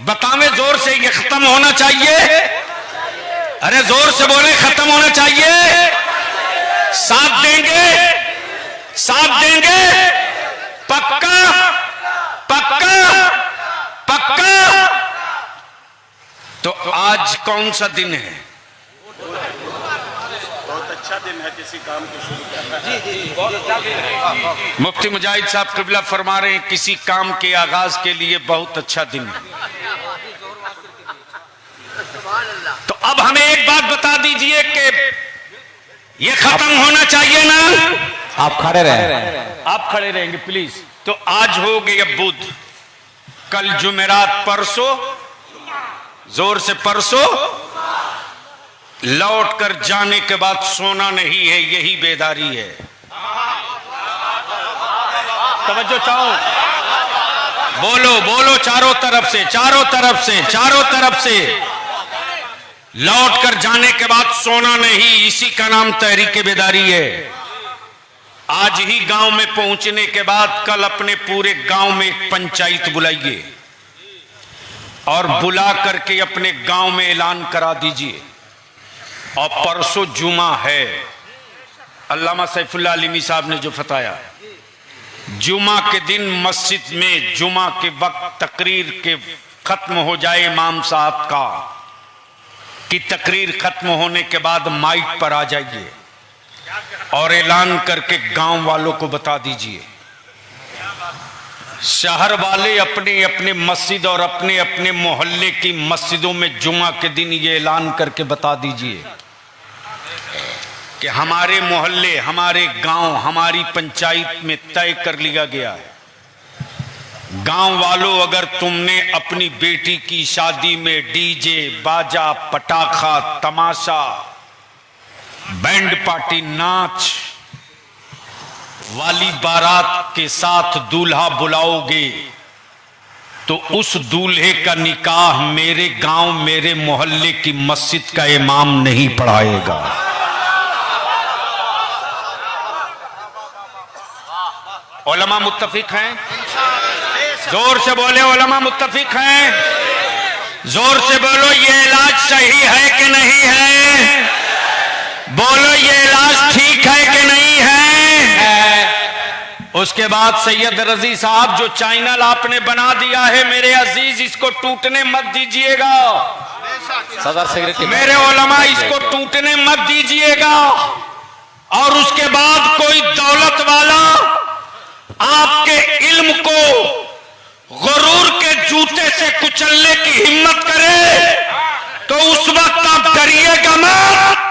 बतावे जोर से, ये खत्म होना चाहिए। अरे जोर से बोले, खत्म होना चाहिए। साथ देंगे, साथ देंगे, पक्का पक्का पक्का। तो आज कौन सा दिन है? बहुत अच्छा दिन है किसी काम को शुरू करना। मुफ्ती मुजाहिद साहब क़िबला फरमा रहे हैं, किसी काम के आगाज के लिए बहुत अच्छा दिन है। तो अब हमें एक बात बता दीजिए कि ये खत्म होना चाहिए ना? आप खड़े रहे, आप खड़े रहेंगे प्लीज। तो आज हो गया बुध, कल जुमेरात, परसों जोर से परसों, लौट कर जाने के बाद सोना नहीं है, यही बेदारी है। तवज्जो चाहो, बोलो बोलो, चारों तरफ से, चारों तरफ से, चारों तरफ से। लौट कर जाने के बाद सोना नहीं, इसी का नाम तहरीक बेदारी है। आज ही गांव में पहुंचने के बाद कल अपने पूरे गांव में एक पंचायत बुलाइए और बुला करके अपने गांव में ऐलान करा दीजिए। और परसों जुमा है, अल्लामा सैफुल्लाह अलीमी साहब ने जो फताया, जुमा के दिन मस्जिद में जुमा के वक्त तकरीर के खत्म हो जाए, इमाम साहब का कि तकरीर खत्म होने के बाद माइक पर आ जाइए और ऐलान करके गांव वालों को बता दीजिए। शहर वाले अपने अपने मस्जिद और अपने अपने मोहल्ले की मस्जिदों में जुमा के दिन ये ऐलान करके बता दीजिए कि हमारे मोहल्ले, हमारे गांव, हमारी पंचायत में तय कर लिया गया है, गांव वालों, अगर तुमने अपनी बेटी की शादी में डीजे, बाजा, पटाखा, तमाशा, बैंड पार्टी, नाच वाली बारात के साथ दूल्हा बुलाओगे तो उस दूल्हे का निकाह मेरे गांव, मेरे मोहल्ले की मस्जिद का इमाम नहीं पढ़ाएगा। उलमा मुत्तफिक हैं? जोर से बोले, उलमा मुत्तफिक हैं? जोर से बोलो, ये इलाज सही है कि नहीं है? बोलो, ये इलाज ठीक है कि नहीं है? उसके बाद सैयद रजी साहब, जो चैनल आपने बना दिया है मेरे अजीज, इसको टूटने मत दीजिएगा। सदर सेक्रेटरी, मेरे उलमा, इसको टूटने मत दीजिएगा। और उसके बाद कोई दौलत वाला आपके इल्म को गुरूर के जूते से कुचलने की हिम्मत करे तो उस वक्त आप डरिएगा मत।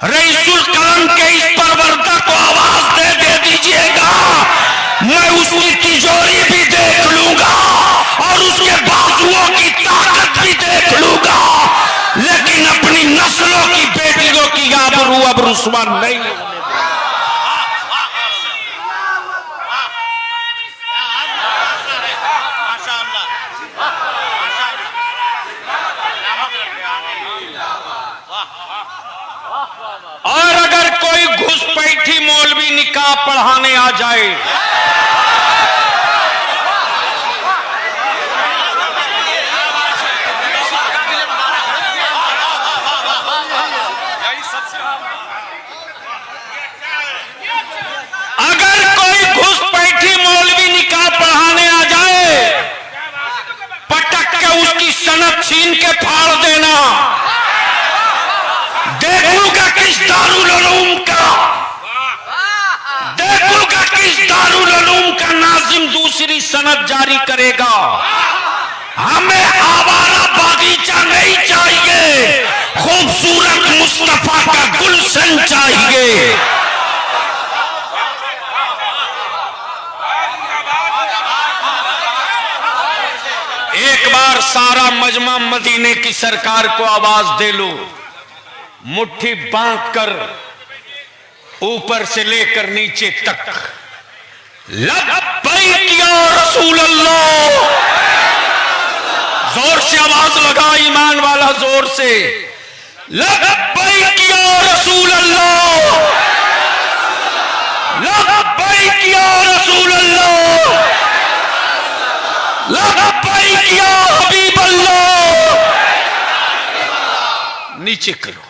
रईसुल कलम के इस परवरदा को आवाज दे दीजिएगा, मैं उसकी तिजोरी भी देख लूंगा और उसके बाजुओं की ताकत भी देख लूंगा, लेकिन अपनी नस्लों की बेटियों की आबरू अब रुस्वा नहीं। और अगर कोई घुसपैठी मौलवी निकाह पढ़ाने आ जाए पटक के उसकी सनद छीन के फाड़ देना। देखूंगा किस दारुल उलूम का, देखूंगा किस दारुल उलूम का नाजिम दूसरी सनद जारी करेगा। हमें आवारा बागीचा नहीं चाहिए, खूबसूरत मुस्तफा का गुलशन चाहिए। एक बार सारा मजमा मदीने की सरकार को आवाज दे लो, मुट्ठी बांध कर ऊपर से लेकर नीचे तक, लब्बैक या रसूल अल्लाह। जोर से आवाज लगा ईमान वाला, जोर से, लब्बैक या रसूल अल्लाह, लब्बैक या रसूल अल्लाह, लब्बैक या हबीब अल्लाह। नीचे करो,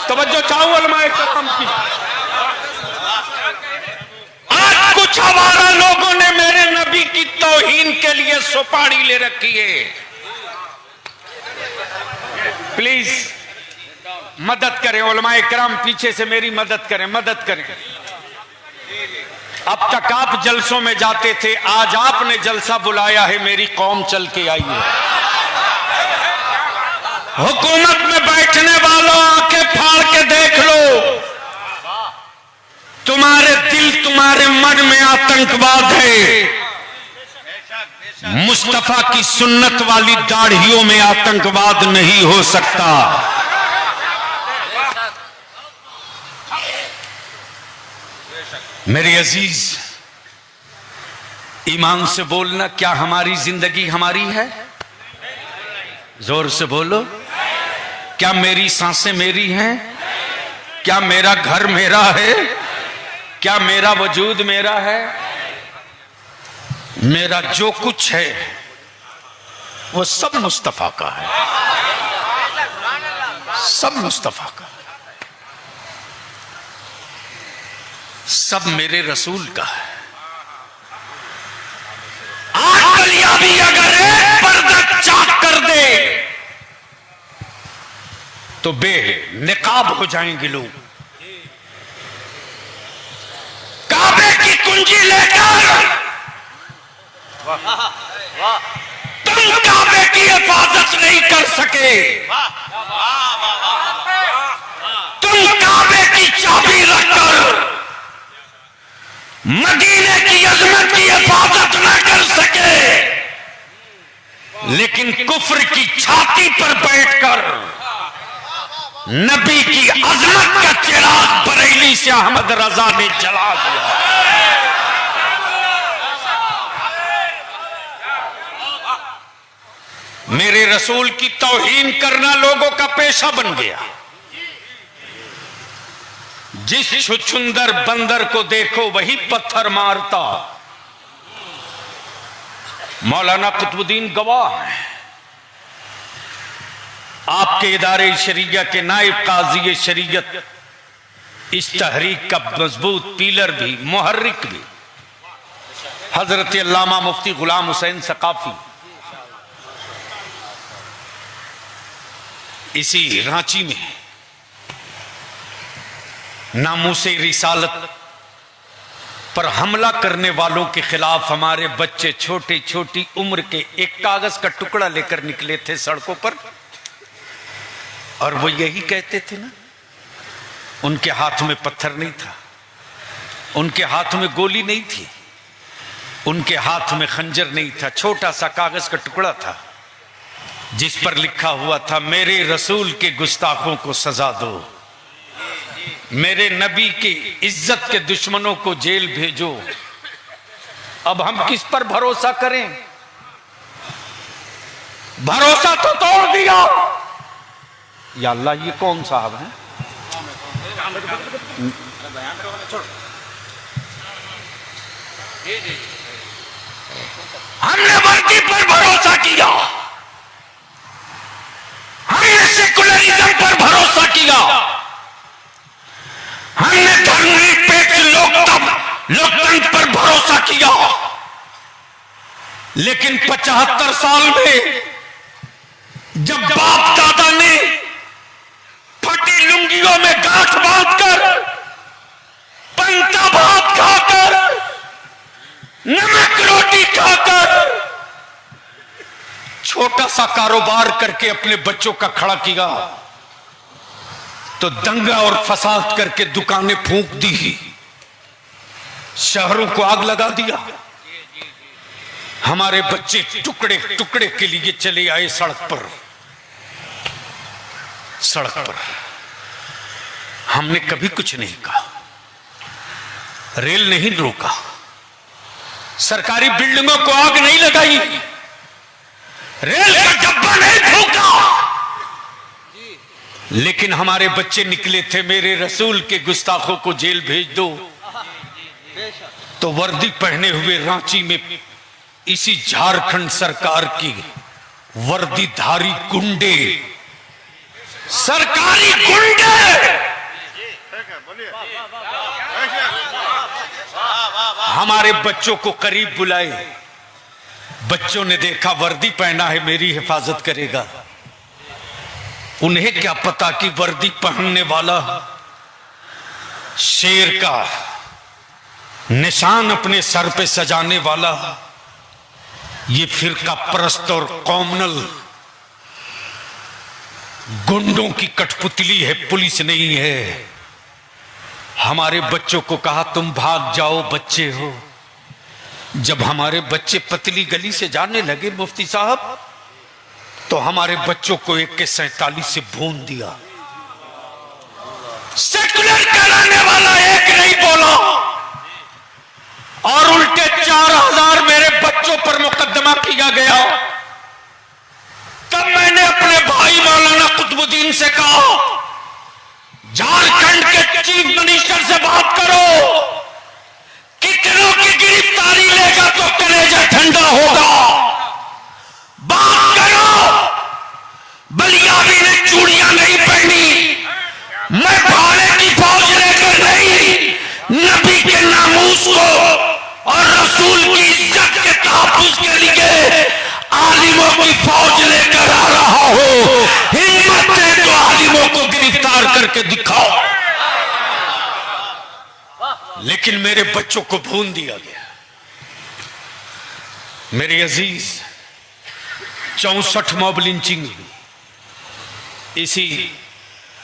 तवज्जो चाहूं उलमाए करम की। आज कुछ हमारा लोगों ने मेरे नबी की तौहीन के लिए सुपारी ले रखी है। प्लीज मदद करें उलमाए करम, पीछे से मेरी मदद करें, मदद करें। अब तक आप जलसों में जाते थे, आज आपने जलसा बुलाया है, मेरी कौम चल के आई है। हुकूमत में बैठने वालों आंखें फाड़ के देख लो, तुम्हारे दिल तुम्हारे मन में आतंकवाद है। मुस्तफा की सुन्नत वाली दाढ़ियों में आतंकवाद नहीं हो सकता। मेरे अजीज, ईमान से बोलना, क्या हमारी जिंदगी हमारी है? जोर से बोलो। क्या मेरी सांसें मेरी हैं? क्या मेरा घर मेरा है? क्या मेरा वजूद मेरा है? मेरा जो कुछ है वो सब मुस्तफा का है, सब मुस्तफा का, सब मेरे रसूल का है। आकलिया भी अगर एक पर्दा चाक कर दे तो बेनिकाब हो जाएंगे लोग। काबे की कुंजी लेकर तुम काबे की हिफाजत नहीं कर सके, तुम काबे की चाबी रखकर मदीने की अजमत की हिफाजत न कर सके, लेकिन कुफ्र की छाती पर बैठकर नबी की अजमत का चिराग बरेली से अहमद रजा ने जला दिया। मेरे रसूल की तौहीन करना लोगों का पेशा बन गया। जिस छुछुंदर बंदर को देखो वही पत्थर मारता। मौलाना कुतुबुद्दीन गवाह है, आपके इदारे शरीयत के नायब काजी शरीयत, इस तहरीक का मजबूत पिलर भी, मुहर्रिक भी हजरत अल्लामा मुफ्ती गुलाम हुसैन सकाफी। इसी रांची में नामूसे रिसालत पर हमला करने वालों के खिलाफ हमारे बच्चे छोटी छोटी उम्र के एक कागज का टुकड़ा लेकर निकले थे सड़कों पर, और वो यही कहते थे ना, उनके हाथ में पत्थर नहीं था, उनके हाथ में गोली नहीं थी, उनके हाथ में खंजर नहीं था, छोटा सा कागज का टुकड़ा था जिस पर लिखा हुआ था, मेरे रसूल के गुस्ताखों को सजा दो, मेरे नबी की इज्जत के दुश्मनों को जेल भेजो। अब हम किस पर भरोसा करें? भरोसा तो तोड़ दिया। या अल्लाह, ये कौन साहब हैं? हमने वर्दी पर भरोसा किया, हमने सेकुलरिज्म पर भरोसा किया, हमने धर्मनिरपेक्ष लोकतंत्र पर भरोसा किया, लेकिन 75 साल में जब बाप दादा ने फटी लुंगियों में गांठ बांधकर, पंता भात खाकर, नमक रोटी खाकर, छोटा सा कारोबार करके अपने बच्चों का खड़ा किया, तो दंगा और फसाद करके दुकानें फूंक दी, शहरों को आग लगा दिया। हमारे बच्चे टुकड़े टुकड़े के लिए चले आए सड़क पर। हमने कभी कुछ नहीं कहा, रेल नहीं रोका, सरकारी बिल्डिंगों को आग नहीं लगाई, रेल का डब्बा नहीं फूंका, लेकिन हमारे बच्चे निकले थे, मेरे रसूल के गुस्ताखों को जेल भेज दो, तो वर्दी पहने हुए रांची में इसी झारखंड सरकार की वर्दीधारी गुंडे, सरकारी गुंडे हमारे बच्चों को करीब बुलाए। बच्चों ने देखा वर्दी पहना है, मेरी हिफाजत करेगा। उन्हें क्या पता कि वर्दी पहनने वाला शेर का निशान अपने सर पे सजाने वाला ये फिरका परस्त और कॉमनल गुंडों की कठपुतली है, पुलिस नहीं है। हमारे बच्चों को कहा तुम भाग जाओ, बच्चे हो। जब हमारे बच्चे पतली गली से जाने लगे मुफ्ती साहब, तो हमारे बच्चों को 1 से भून दिया। सेकुलर कहलाने वाला एक नहीं बोला और उल्टे 4000 मेरे बच्चों पर मुकदमा किया गया। तब मैंने अपने भाई मौलाना कुतुबुद्दीन से कहा, झारखंड के चीफ मिनिस्टर से बात करो, कितनों की गिरफ्तारी लेगा तो कलेजा ठंडा होगा। बात करो। बलियाबी ने चूड़ियां नहीं पहनी, मैं भाड़े की फौज लेकर नहीं, नबी के नामूस को और रसूल की इज्जत के तहफ्फुज़ के लिए आलिमों की फौज लेकर आ रहा हूं। हिम्मत है तो आलिमों को गिरफ्तार करके दिखाओ। लेकिन मेरे बच्चों को भून दिया गया। मेरे अजीज, 64 मॉब लिंचिंग हुई इसी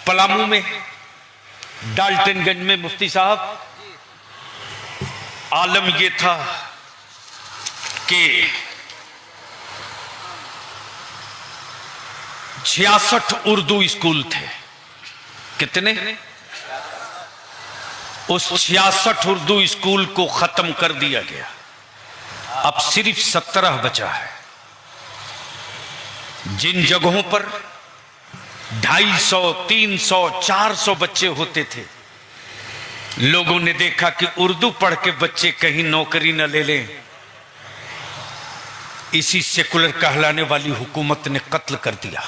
पलामू में, डाल्टनगंज में। मुफ्ती साहब, आलम यह था कि 66 उर्दू स्कूल थे। कितने? उस 66 उर्दू स्कूल को खत्म कर दिया गया। अब सिर्फ 17 बचा है। जिन जगहों पर 250, 300, 400 बच्चे होते थे, लोगों ने देखा कि उर्दू पढ़ के बच्चे कहीं नौकरी न ले लें, इसी सेकुलर कहलाने वाली हुकूमत ने कत्ल कर दिया।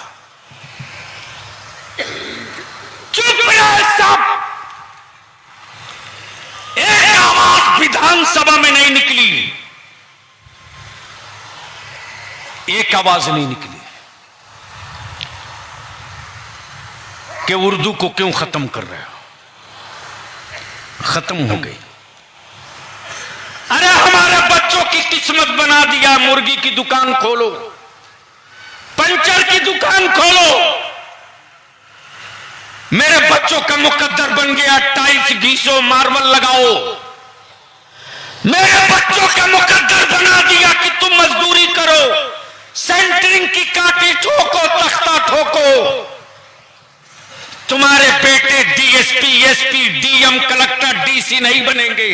चुप रहे सब। एक आवाज विधानसभा में नहीं निकली, एक आवाज नहीं निकली कि उर्दू को क्यों खत्म कर रहे हो। खत्म हो गई। अरे हमारे बच्चों की किस्मत बना दिया। मुर्गी की दुकान खोलो, पंचर की दुकान खोलो। मेरे बच्चों का मुकद्दर बन गया, टाइल्स घीसो, मार्बल लगाओ। मेरे बच्चों का मुकद्दर बना दिया कि तुम मजदूरी करो, सेंटरिंग की काटी ठोको, तख्ता ठोको। तुम्हारे बेटे DSP, SP, DM, collector, DC नहीं बनेंगे।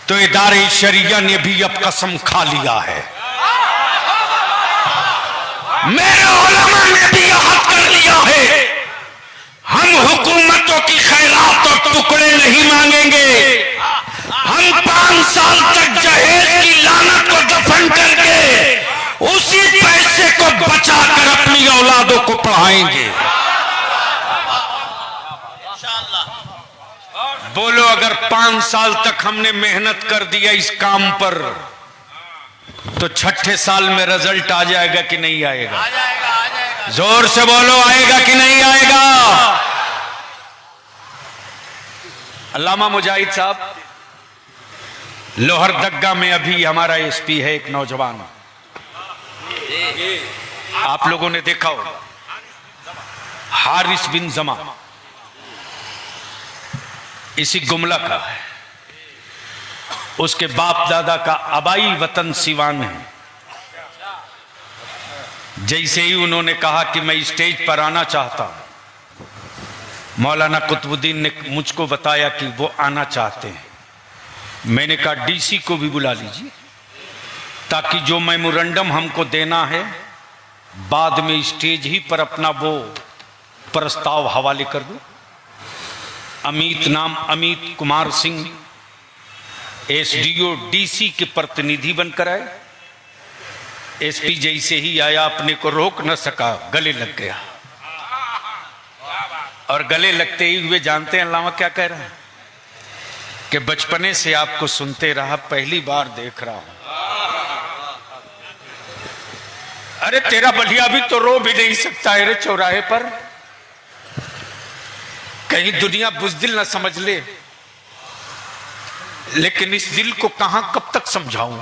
तो इदारे शरिया ने भी अब कसम खा लिया है। मेरे उलमा ने भी अहद कर लिया है, हम हुकूमतों की खैरात और टुकड़े नहीं मांगेंगे। हम 5 साल तक जहेज की लानत को दफन करके उसी पैसे को बचाकर अपनी औलादों को पढ़ाएंगे। बोलो, अगर 5 साल तक हमने मेहनत कर दिया इस काम पर, तो 6ठे साल में रिजल्ट आ जाएगा कि नहीं आएगा? आ जाएगा, आ जाएगा। जोर से बोलो, आएगा कि नहीं आएगा? अल्लामा मुजाहिद साहब, लोहरदगा में अभी हमारा एसपी है एक नौजवान, आप लोगों ने देखा हो, हारिस बिन जमा, इसी गुमला का है। उसके बाप दादा का आबाई वतन सिवान है। जैसे ही उन्होंने कहा कि मैं स्टेज पर आना चाहता हूं, मौलाना कुतुबुद्दीन ने मुझको बताया कि वो आना चाहते हैं। मैंने कहा डीसी को भी बुला लीजिए, ताकि जो मेमोरेंडम हमको देना है बाद में स्टेज ही पर अपना वो प्रस्ताव हवाले कर दो। अमित नाम, अमित कुमार सिंह एसडीओ डीसी के प्रतिनिधि बनकर आए। एसपी जैसे ही आया अपने को रोक न सका, गले लग गया। और गले लगते ही वे जानते हैं अल्लामा क्या कह रहा है कि बचपने से आपको सुनते रहा, पहली बार देख रहा हूं। अरे तेरा बलिया भी तो रो भी नहीं सकता है रे चौराहे पर, कहीं दुनिया बुज़दिल न समझ ले। लेकिन इस दिल को कहां कब तक समझाऊं?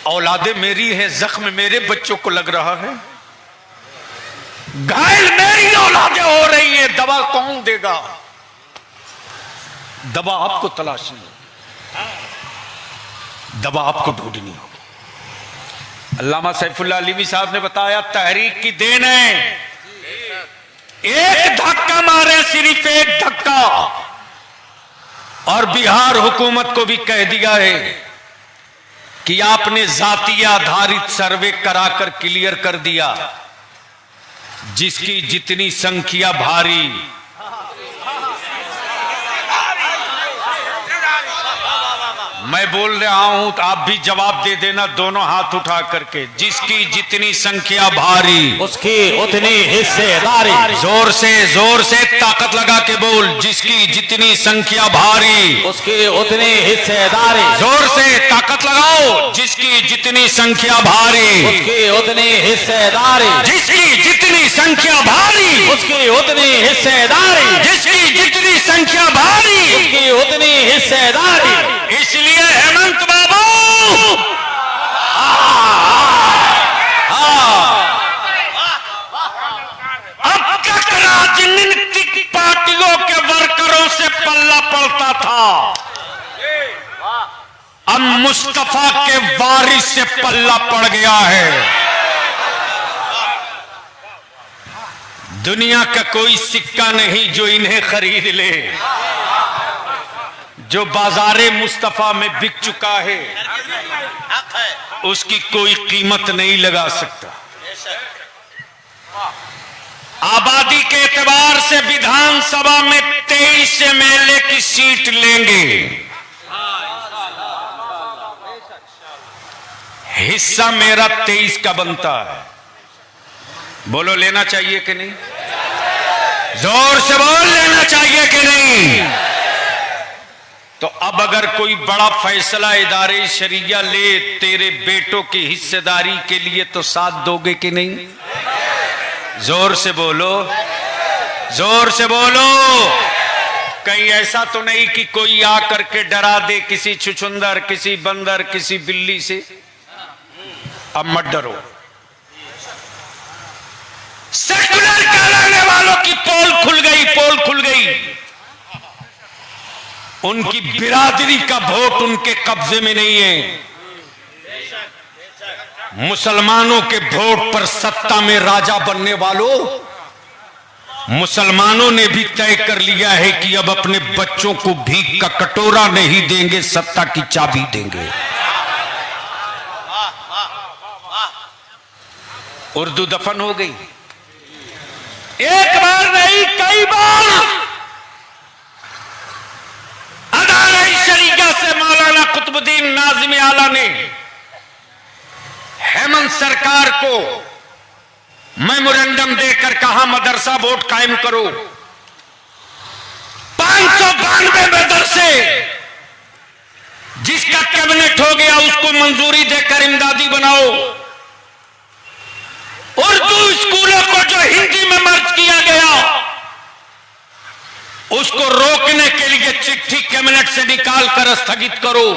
औलादे मेरी है, जख्म मेरे बच्चों को लग रहा है, घायल मेरी औलादे हो रही है, दवा कौन देगा? दवा आपको तलाशनी, दवा आपको ढूंढनी होगी। अल्लामा सैफुल्लाह अलीमी साहब ने बताया, तहरीक की देन है, एक धक्का मारे, सिर्फ एक धक्का, और बिहार हुकूमत को भी कह दिया है कि आपने जातीय आधारित सर्वे कराकर क्लियर कर दिया, जिसकी जितनी संख्या भारी, मैं बोल रहा हूं तो आप भी जवाब दे देना दोनों हाथ उठा करके, जिसकी जितनी संख्या भारी उसकी उतनी हिस्सेदारी। जोर से ताकत लगा के बोल, जिसकी जितनी संख्या भारी उसकी उतनी हिस्सेदारी। जोर से ताकत लगाओ, जिसकी जितनी संख्या भारी उसकी उतनी हिस्सेदारी। जिसकी जितनी संख्या भारी उसकी उतनी हिस्सेदारी। जिसकी जितनी संख्या भारी उसकी उतनी हिस्सेदारी। इसलिए हेमंत बाबू, अब तक राजनीतिक पार्टियों के वर्करों से पल्ला पड़ता था, अब मुस्तफा के वारिस से पल्ला पड़ गया है। दुनिया का कोई सिक्का नहीं जो इन्हें खरीद ले, जो बाजारे मुस्तफा में बिक चुका है उसकी कोई कीमत नहीं लगा सकता। आबादी के एतबार से विधानसभा में 23 एमएलए की सीट लेंगे, हिस्सा मेरा 23 का बनता है। बोलो लेना चाहिए कि नहीं? जोर से बोल, लेना चाहिए कि नहीं? तो अब अगर कोई बड़ा फैसला इदारे शरिया ले तेरे बेटों की हिस्सेदारी के लिए, तो साथ दोगे कि नहीं? जोर से बोलो, जोर से बोलो। कहीं ऐसा तो नहीं कि कोई आकर के डरा दे किसी छुछुंदर, किसी बंदर, किसी बिल्ली से? अब मत डरो। सेकुलर कहलाने वालों की पोल खुल गई, पोल खुल गई। उनकी बिरादरी का वोट उनके कब्जे में नहीं है। मुसलमानों के वोट पर सत्ता में राजा बनने वालों, मुसलमानों ने भी तय कर लिया है कि अब अपने बच्चों को भीख का कटोरा नहीं देंगे, सत्ता की चाबी देंगे। उर्दू दफन हो गई, एक बार नहीं कई बार। अदालत शरीका से मौलाना कुतुबुद्दीन नाज़िम आला ने हेमंत सरकार को मेमोरेंडम देकर कहा मदरसा बोर्ड कायम करो। 592 मदरसे जिसका कैबिनेट हो गया उसको मंजूरी देकर इमदादी बनाओ। उर्दू स्कूलों को जो हिंदी में मर्ज किया गया उसको रोकने के लिए चिट्ठी कैबिनेट से निकाल कर स्थगित करो।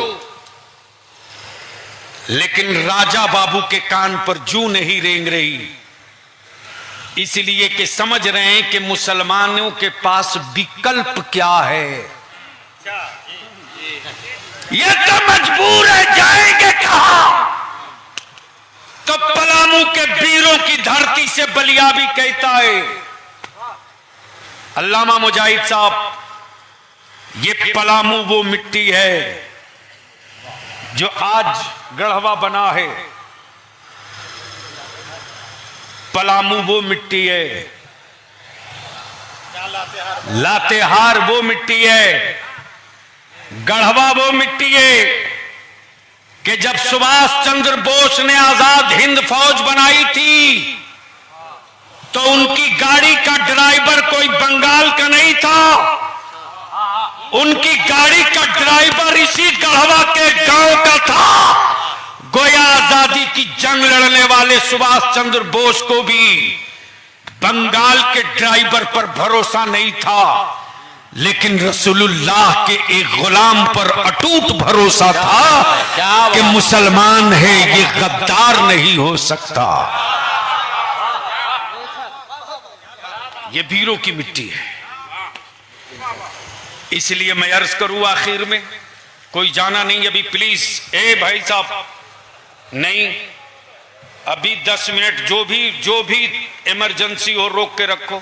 लेकिन राजा बाबू के कान पर जू नहीं रेंग रही, इसलिए कि समझ रहे हैं कि मुसलमानों के पास विकल्प क्या है। ये तो मजबूर है, जाएंगे कहां? तो पलामू के वीरों की धरती से बलिया भी कहता है। अल्लामा मुजाहिद साहब, ये पलामू वो मिट्टी है जो आज गढ़वा बना है। पलामू वो मिट्टी है, लातेहार वो मिट्टी है, गढ़वा वो मिट्टी है कि जब सुभाष चंद्र बोस ने आजाद हिंद फौज बनाई थी तो उनकी गाड़ी का ड्राइवर कोई बंगाल का नहीं था, उनकी गाड़ी का ड्राइवर इसी गढ़वा के गांव का था। गोया आजादी की जंग लड़ने वाले सुभाष चंद्र बोस को भी बंगाल के ड्राइवर पर भरोसा नहीं था, लेकिन रसूलुल्लाह के एक गुलाम पर अटूट भरोसा था कि मुसलमान है, ये गद्दार नहीं हो सकता। ये वीरों की मिट्टी है। इसलिए मैं अर्ज करूं आखिर में, कोई जाना नहीं अभी प्लीज, ए भाई साहब नहीं, अभी 10 मिनट जो भी इमरजेंसी हो रोक के रखो,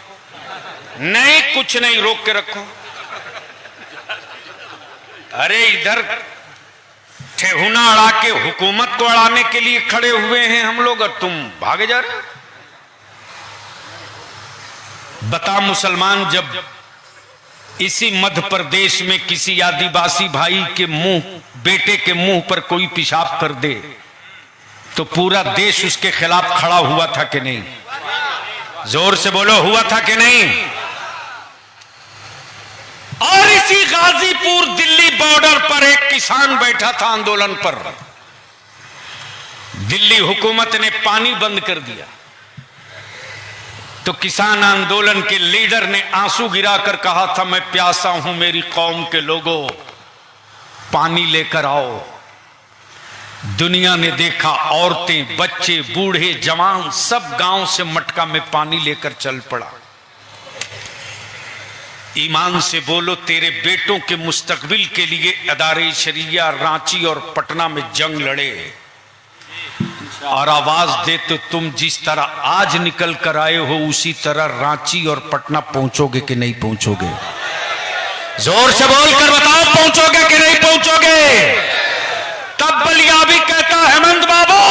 नहीं कुछ नहीं रोक के रखो। अरे इधर ठेहुना अड़ा के हुकूमत को अड़ाने के लिए खड़े हुए हैं हम लोग और तुम भागे जा रहे हो। बता मुसलमान, जब इसी मध्य प्रदेश में किसी आदिवासी भाई के बेटे के मुंह पर कोई पेशाब कर दे तो पूरा देश उसके खिलाफ खड़ा हुआ था कि नहीं? जोर से बोलो, हुआ था कि नहीं? और इसी गाजीपुर दिल्ली बॉर्डर पर एक किसान बैठा था आंदोलन पर। दिल्ली हुकूमत ने पानी बंद कर दिया तो किसान आंदोलन के लीडर ने आंसू गिराकर कहा था, मैं प्यासा हूं, मेरी कौम के लोगों पानी लेकर आओ। दुनिया ने देखा, औरतें, बच्चे, बूढ़े, जवान सब गांव से मटका में पानी लेकर चल पड़ा। ईमान से बोलो, तेरे बेटों के मुस्तकबिल के लिए अदारे शरिया रांची और पटना में जंग लड़े और आवाज दे तो तुम जिस तरह आज निकल कर आए हो उसी तरह रांची और पटना पहुंचोगे कि नहीं पहुंचोगे? जोर से बोलकर बताओ, पहुंचोगे कि नहीं पहुंचोगे? तब बलिया भी कहता, हेमंत बाबू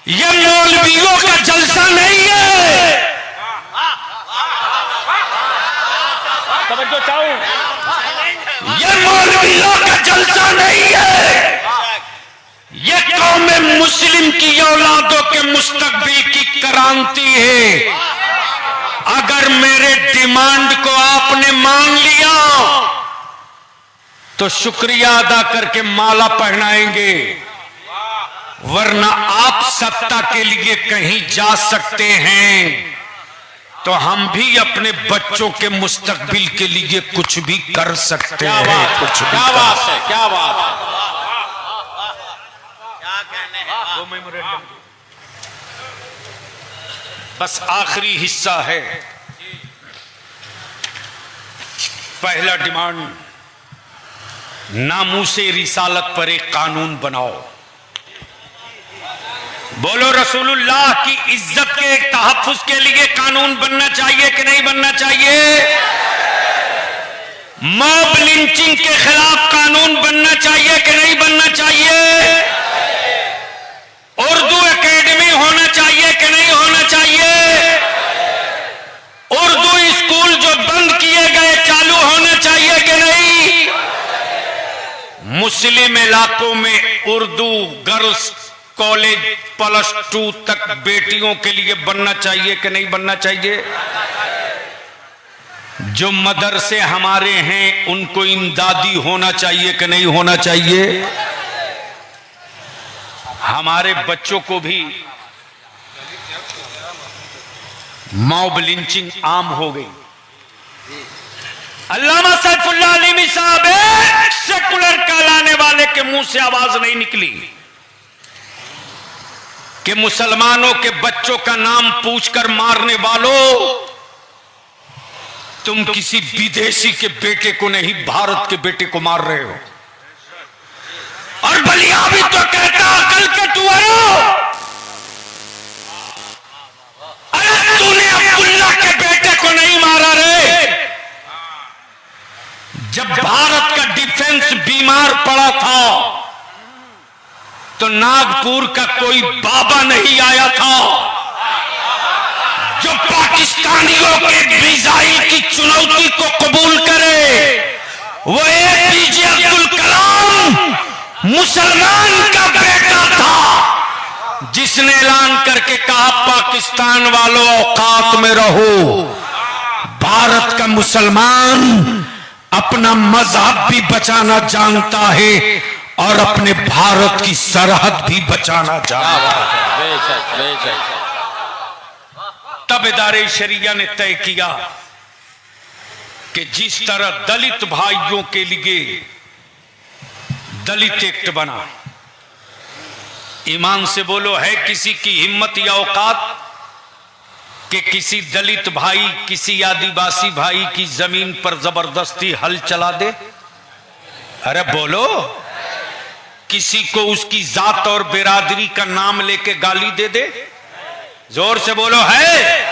ये मौलवियों का जलसा नहीं है। तवज्जो चाहूं, ये मौलवियों का जलसा नहीं है, ये कौम मुस्लिम की औलादों के मुस्तकबिल की क्रांति है। अगर मेरे डिमांड को आपने मान लिया तो शुक्रिया अदा करके माला पहनाएंगे, वरना आप सत्ता के लिए कहीं जा सकते हैं तो हम भी अपने बच्चों के मुस्तकबिल के लिए कुछ भी कर सकते हैं। क्या बात है, क्या बात है। बस आखिरी हिस्सा है। पहला डिमांड, नामूसे रिसालत पर एक कानून बनाओ। बोलो, रसूलुल्लाह की इज्जत के तहफ्फुज के लिए कानून बनना चाहिए कि नहीं बनना चाहिए? मॉब लिंचिंग के खिलाफ कानून बनना चाहिए कि नहीं बनना चाहिए? उर्दू एकेडमी होना चाहिए कि नहीं होना चाहिए? उर्दू स्कूल जो बंद किए गए चालू होना चाहिए कि नहीं? मुस्लिम इलाकों में उर्दू गर्ल्स कॉलेज +2 तक बेटियों के लिए बनना चाहिए कि नहीं बनना चाहिए? जो मदरसे हमारे हैं उनको इमदादी होना चाहिए कि नहीं होना चाहिए? हमारे बच्चों को भी मॉब लिंचिंग आम हो गई। अल्लामा सैफुल्लाह अलीमी साहब, एक सेकुलर कहलाने वाले के मुंह से आवाज नहीं निकली कि मुसलमानों के बच्चों का नाम पूछकर मारने वालों, तुम किसी विदेशी के बेटे को नहीं भारत के बेटे को मार रहे हो। और बलिया भी तो कहता, अकल के टुअरो, अरे तूने अब्दुल्ला के बेटे को नहीं मारा रे। जब भारत का डिफेंस बीमार पड़ा था तो नागपुर का कोई बाबा नहीं आया था जो पाकिस्तानियों के मिसाइल की चुनौती को कबूल करे वो एपीजे अब्दुल कलाम मुसलमान का बेटा था, जिसने ऐलान करके कहा पाकिस्तान वालों औकात में रहो। भारत का मुसलमान अपना मजहब भी बचाना जानता है और अपने भारत की सरहद भी बचाना जानता है। तब इदारे शरिया ने तय किया कि जिस तरह दलित भाइयों के लिए दलित एक्ट बना, ईमान से बोलो, है किसी की हिम्मत या औकात कि किसी दलित भाई, किसी आदिवासी भाई की जमीन पर जबरदस्ती हल चला दे? अरे बोलो, किसी को उसकी जात और बिरादरी का नाम लेके गाली दे दे? जोर से बोलो, है?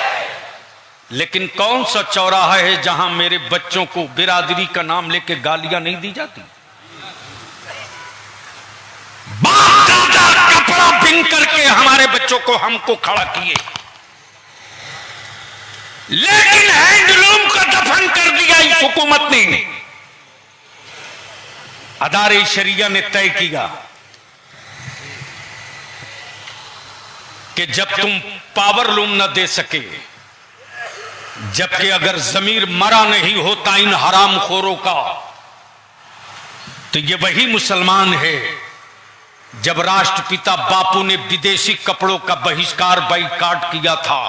लेकिन कौन सा चौराहा है जहां मेरे बच्चों को बिरादरी का नाम लेके गालियां नहीं दी जाती? बाप दादा कपड़ा बिन करके हमारे बच्चों को हमको खड़ा किए, लेकिन हैंडलूम को दफन कर दिया इस हुकूमत ने। अदारे शरिया ने तय किया कि जब तुम पावरलूम न दे सके, जबकि अगर जमीर मरा नहीं होता इन हरामखोरों का, तो ये वही मुसलमान है जब राष्ट्रपिता बापू ने विदेशी कपड़ों का बहिष्कार बाइकाट किया था,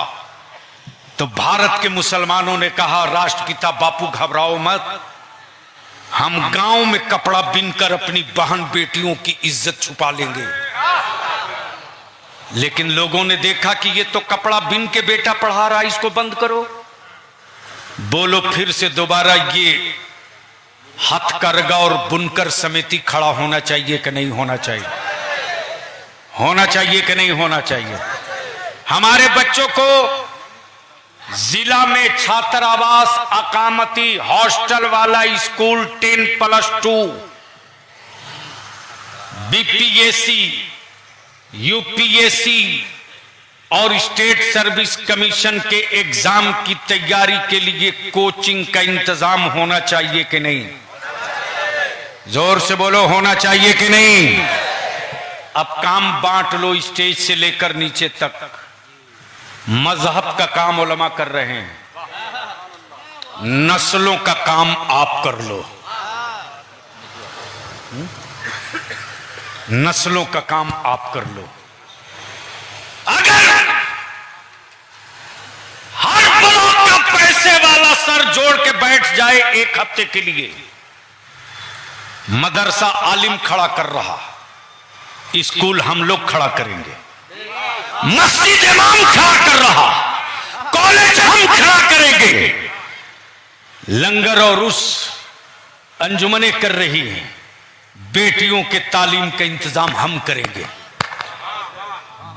तो भारत के मुसलमानों ने कहा राष्ट्रपिता बापू घबराओ मत, हम गांव में कपड़ा बिनकर अपनी बहन बेटियों की इज्जत छुपा लेंगे। लेकिन लोगों ने देखा कि ये तो कपड़ा बिन के बेटा पढ़ा रहा है, इसको बंद करो। बोलो फिर से दोबारा ये हथकरघा और बुनकर समिति खड़ा होना चाहिए कि नहीं होना चाहिए? होना चाहिए कि नहीं होना चाहिए? हमारे बच्चों को जिला में छात्रावास, अकामती, हॉस्टल वाला स्कूल 10+2, बीपीएससी, यूपीएससी और स्टेट सर्विस कमीशन के एग्जाम की तैयारी के लिए कोचिंग का इंतजाम होना चाहिए कि नहीं? जोर से बोलो, होना चाहिए कि नहीं? अब काम बांट लो, स्टेज से लेकर नीचे तक। मजहब का काम उलमा कर रहे हैं, नस्लों का काम आप कर लो। नस्लों का काम आप कर लो। अगर हर ब्लॉक का पैसे वाला सर जोड़ के बैठ जाए एक हफ्ते के लिए, मदरसा आलिम खड़ा कर रहा, स्कूल हम लोग खड़ा करेंगे, मस्जिद इमाम खड़ा कर रहा, कॉलेज हम खड़ा करेंगे, लंगर और उस अंजुमने कर रही हैं, बेटियों के तालीम का इंतजाम हम करेंगे।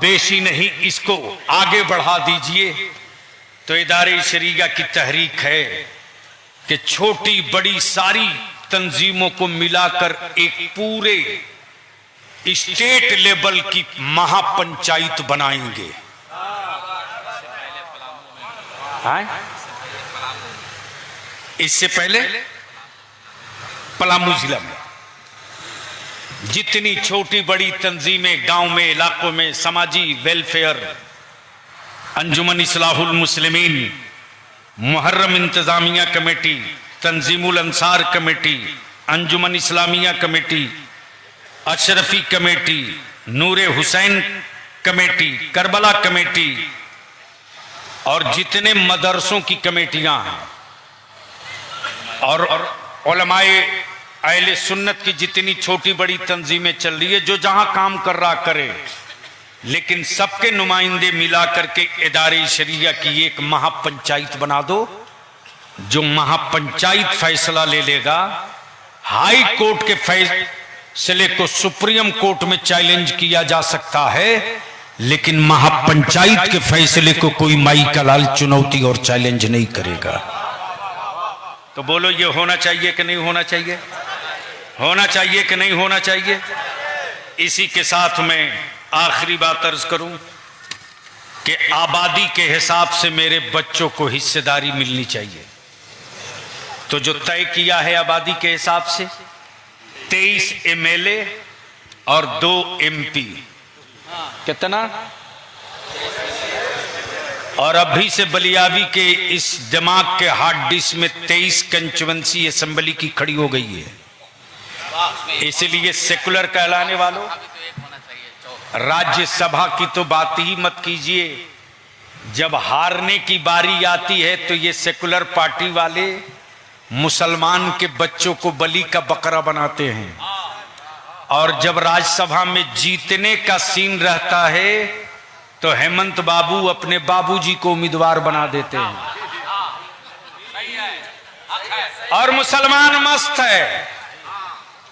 बेशी नहीं, इसको आगे बढ़ा दीजिए। तो इदारे शरीया की तहरीक है कि छोटी बड़ी सारी तंजीमों को मिलाकर एक पूरे स्टेट लेवल की महापंचायत बनाएंगे। इससे पहले पलामू जिला में जितनी छोटी बड़ी तंजीमें गांव में, इलाकों में, समाजी वेलफेयर, अंजुमन इस्लाहुल मुस्लिमीन, मुहर्रम इंतजामिया कमेटी, तंजीमुल अंसार कमेटी, अंजुमन इस्लामिया कमेटी, अशरफी कमेटी, नूरे हुसैन कमेटी, करबला कमेटी और जितने मदरसों की कमेटियां हैं और उलमाए अहले सुन्नत की जितनी छोटी बड़ी तंजीमें चल रही है, जो जहां काम कर रहा करे, लेकिन सबके नुमाइंदे मिला करके इदारे शरिया की एक महापंचायत बना दो। जो महापंचायत फैसला ले लेगा, हाई कोर्ट के फैसले को सुप्रीम कोर्ट में चैलेंज किया जा सकता है, लेकिन महापंचायत के फैसले को कोई माई का लाल चुनौती और चैलेंज नहीं करेगा। तो बोलो, ये होना चाहिए कि नहीं होना चाहिए? होना चाहिए कि नहीं होना चाहिए? इसी के साथ मैं आखिरी बात अर्ज करूं कि आबादी के हिसाब से मेरे बच्चों को हिस्सेदारी मिलनी चाहिए। तो जो तय किया है आबादी के हिसाब से 23 MLA और 2 MP, कितना? और अभी से बलियावी के इस दिमाग के हार्ड डिस्क में 23 कंस्टिट्यूएंसी असेंबली की खड़ी हो गई है। इसलिए सेकुलर कहलाने वालों, राज्यसभा की तो बात ही मत कीजिए। जब हारने की बारी आती है तो ये सेकुलर पार्टी वाले मुसलमान के बच्चों को बलि का बकरा बनाते हैं, और जब राज्यसभा में जीतने का सीन रहता है तो हेमंत बाबू अपने बाबूजी को उम्मीदवार बना देते हैं, और मुसलमान मस्त है।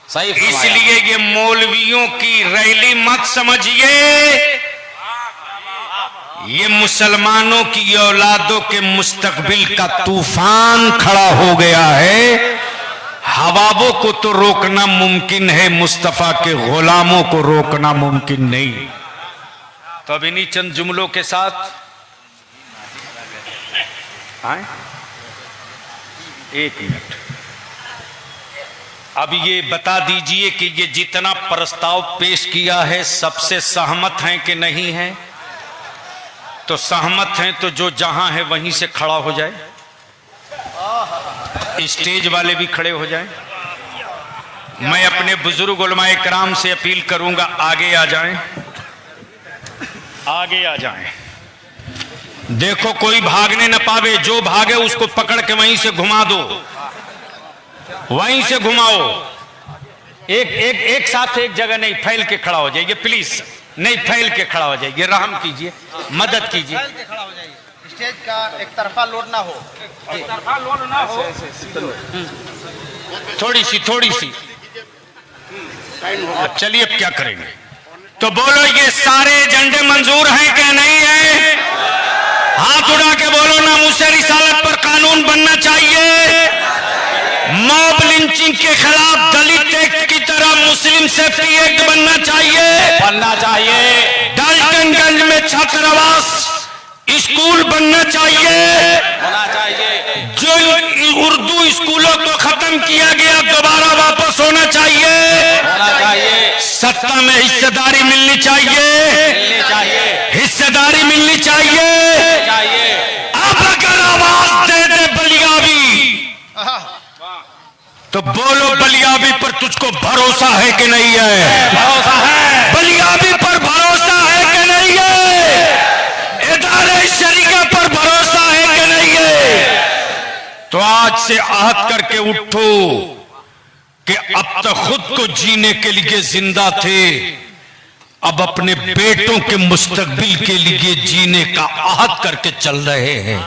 सही। इसलिए ये मौलवियों की रैली मत समझिए, ये मुसलमानों की औलादों के मुस्तकबिल का तूफान खड़ा हो गया है। हवाबों को तो रोकना मुमकिन है, मुस्तफा के गुलामों को रोकना मुमकिन नहीं। तो अब इन्हीं चंद जुमलों के साथ आए, एक मिनट, अब ये बता दीजिए कि ये जितना प्रस्ताव पेश किया है सबसे सहमत हैं कि नहीं है? तो सहमत हैं तो जो जहां है वहीं से खड़ा हो जाए, स्टेज वाले भी खड़े हो जाएं। मैं अपने बुजुर्ग उलमाए कराम से अपील करूंगा, आगे आ जाएं, आगे आ जाएं। देखो कोई भागने न पावे, जो भागे उसको पकड़ के वहीं से घुमा दो, वहीं से घुमाओ। एक साथ एक जगह नहीं, फैल के खड़ा हो जाइए प्लीज, नहीं फैल के खड़ा हो जाइए, रहम कीजिए, मदद कीजिए। फैल के खड़ा हो जाइए, स्टेज का एक तरफा लोड ना हो, एक तरफा लोड ना हो। थोड़ी सी चलिए, अब क्या करेंगे? तो बोलो ये सारे एजेंडे मंजूर हैं कि नहीं है? हाथ उड़ा के बोलो ना। मुझसे रिसालत पर कानून बनना चाहिए, मॉब लिंचिंग के खिलाफ दलित एक्ट की तरह मुस्लिम सेफ्टी एक्ट बनना चाहिए, डाल्टनगंज में छात्रावास स्कूल बनना चाहिए, जो उर्दू स्कूलों को खत्म किया गया दोबारा वापस होना चाहिए, सत्ता में हिस्सेदारी मिलनी चाहिए, हिस्सेदारी मिलनी चाहिए। अब अगर आवाज दे दे बलियावी, तो बोलो बलियावी पर तुझको भरोसा है कि नहीं है? भरोसा है। बलियावी पर भरोसा है कि नहीं है? इदारे शरीका पर भरोसा है कि नहीं है? तो आज से आहद करके उठो कि अब तक खुद को जीने के लिए जिंदा थे, अब अपने बेटों के मुस्तकबिल के लिए जीने का आहद करके चल रहे हैं।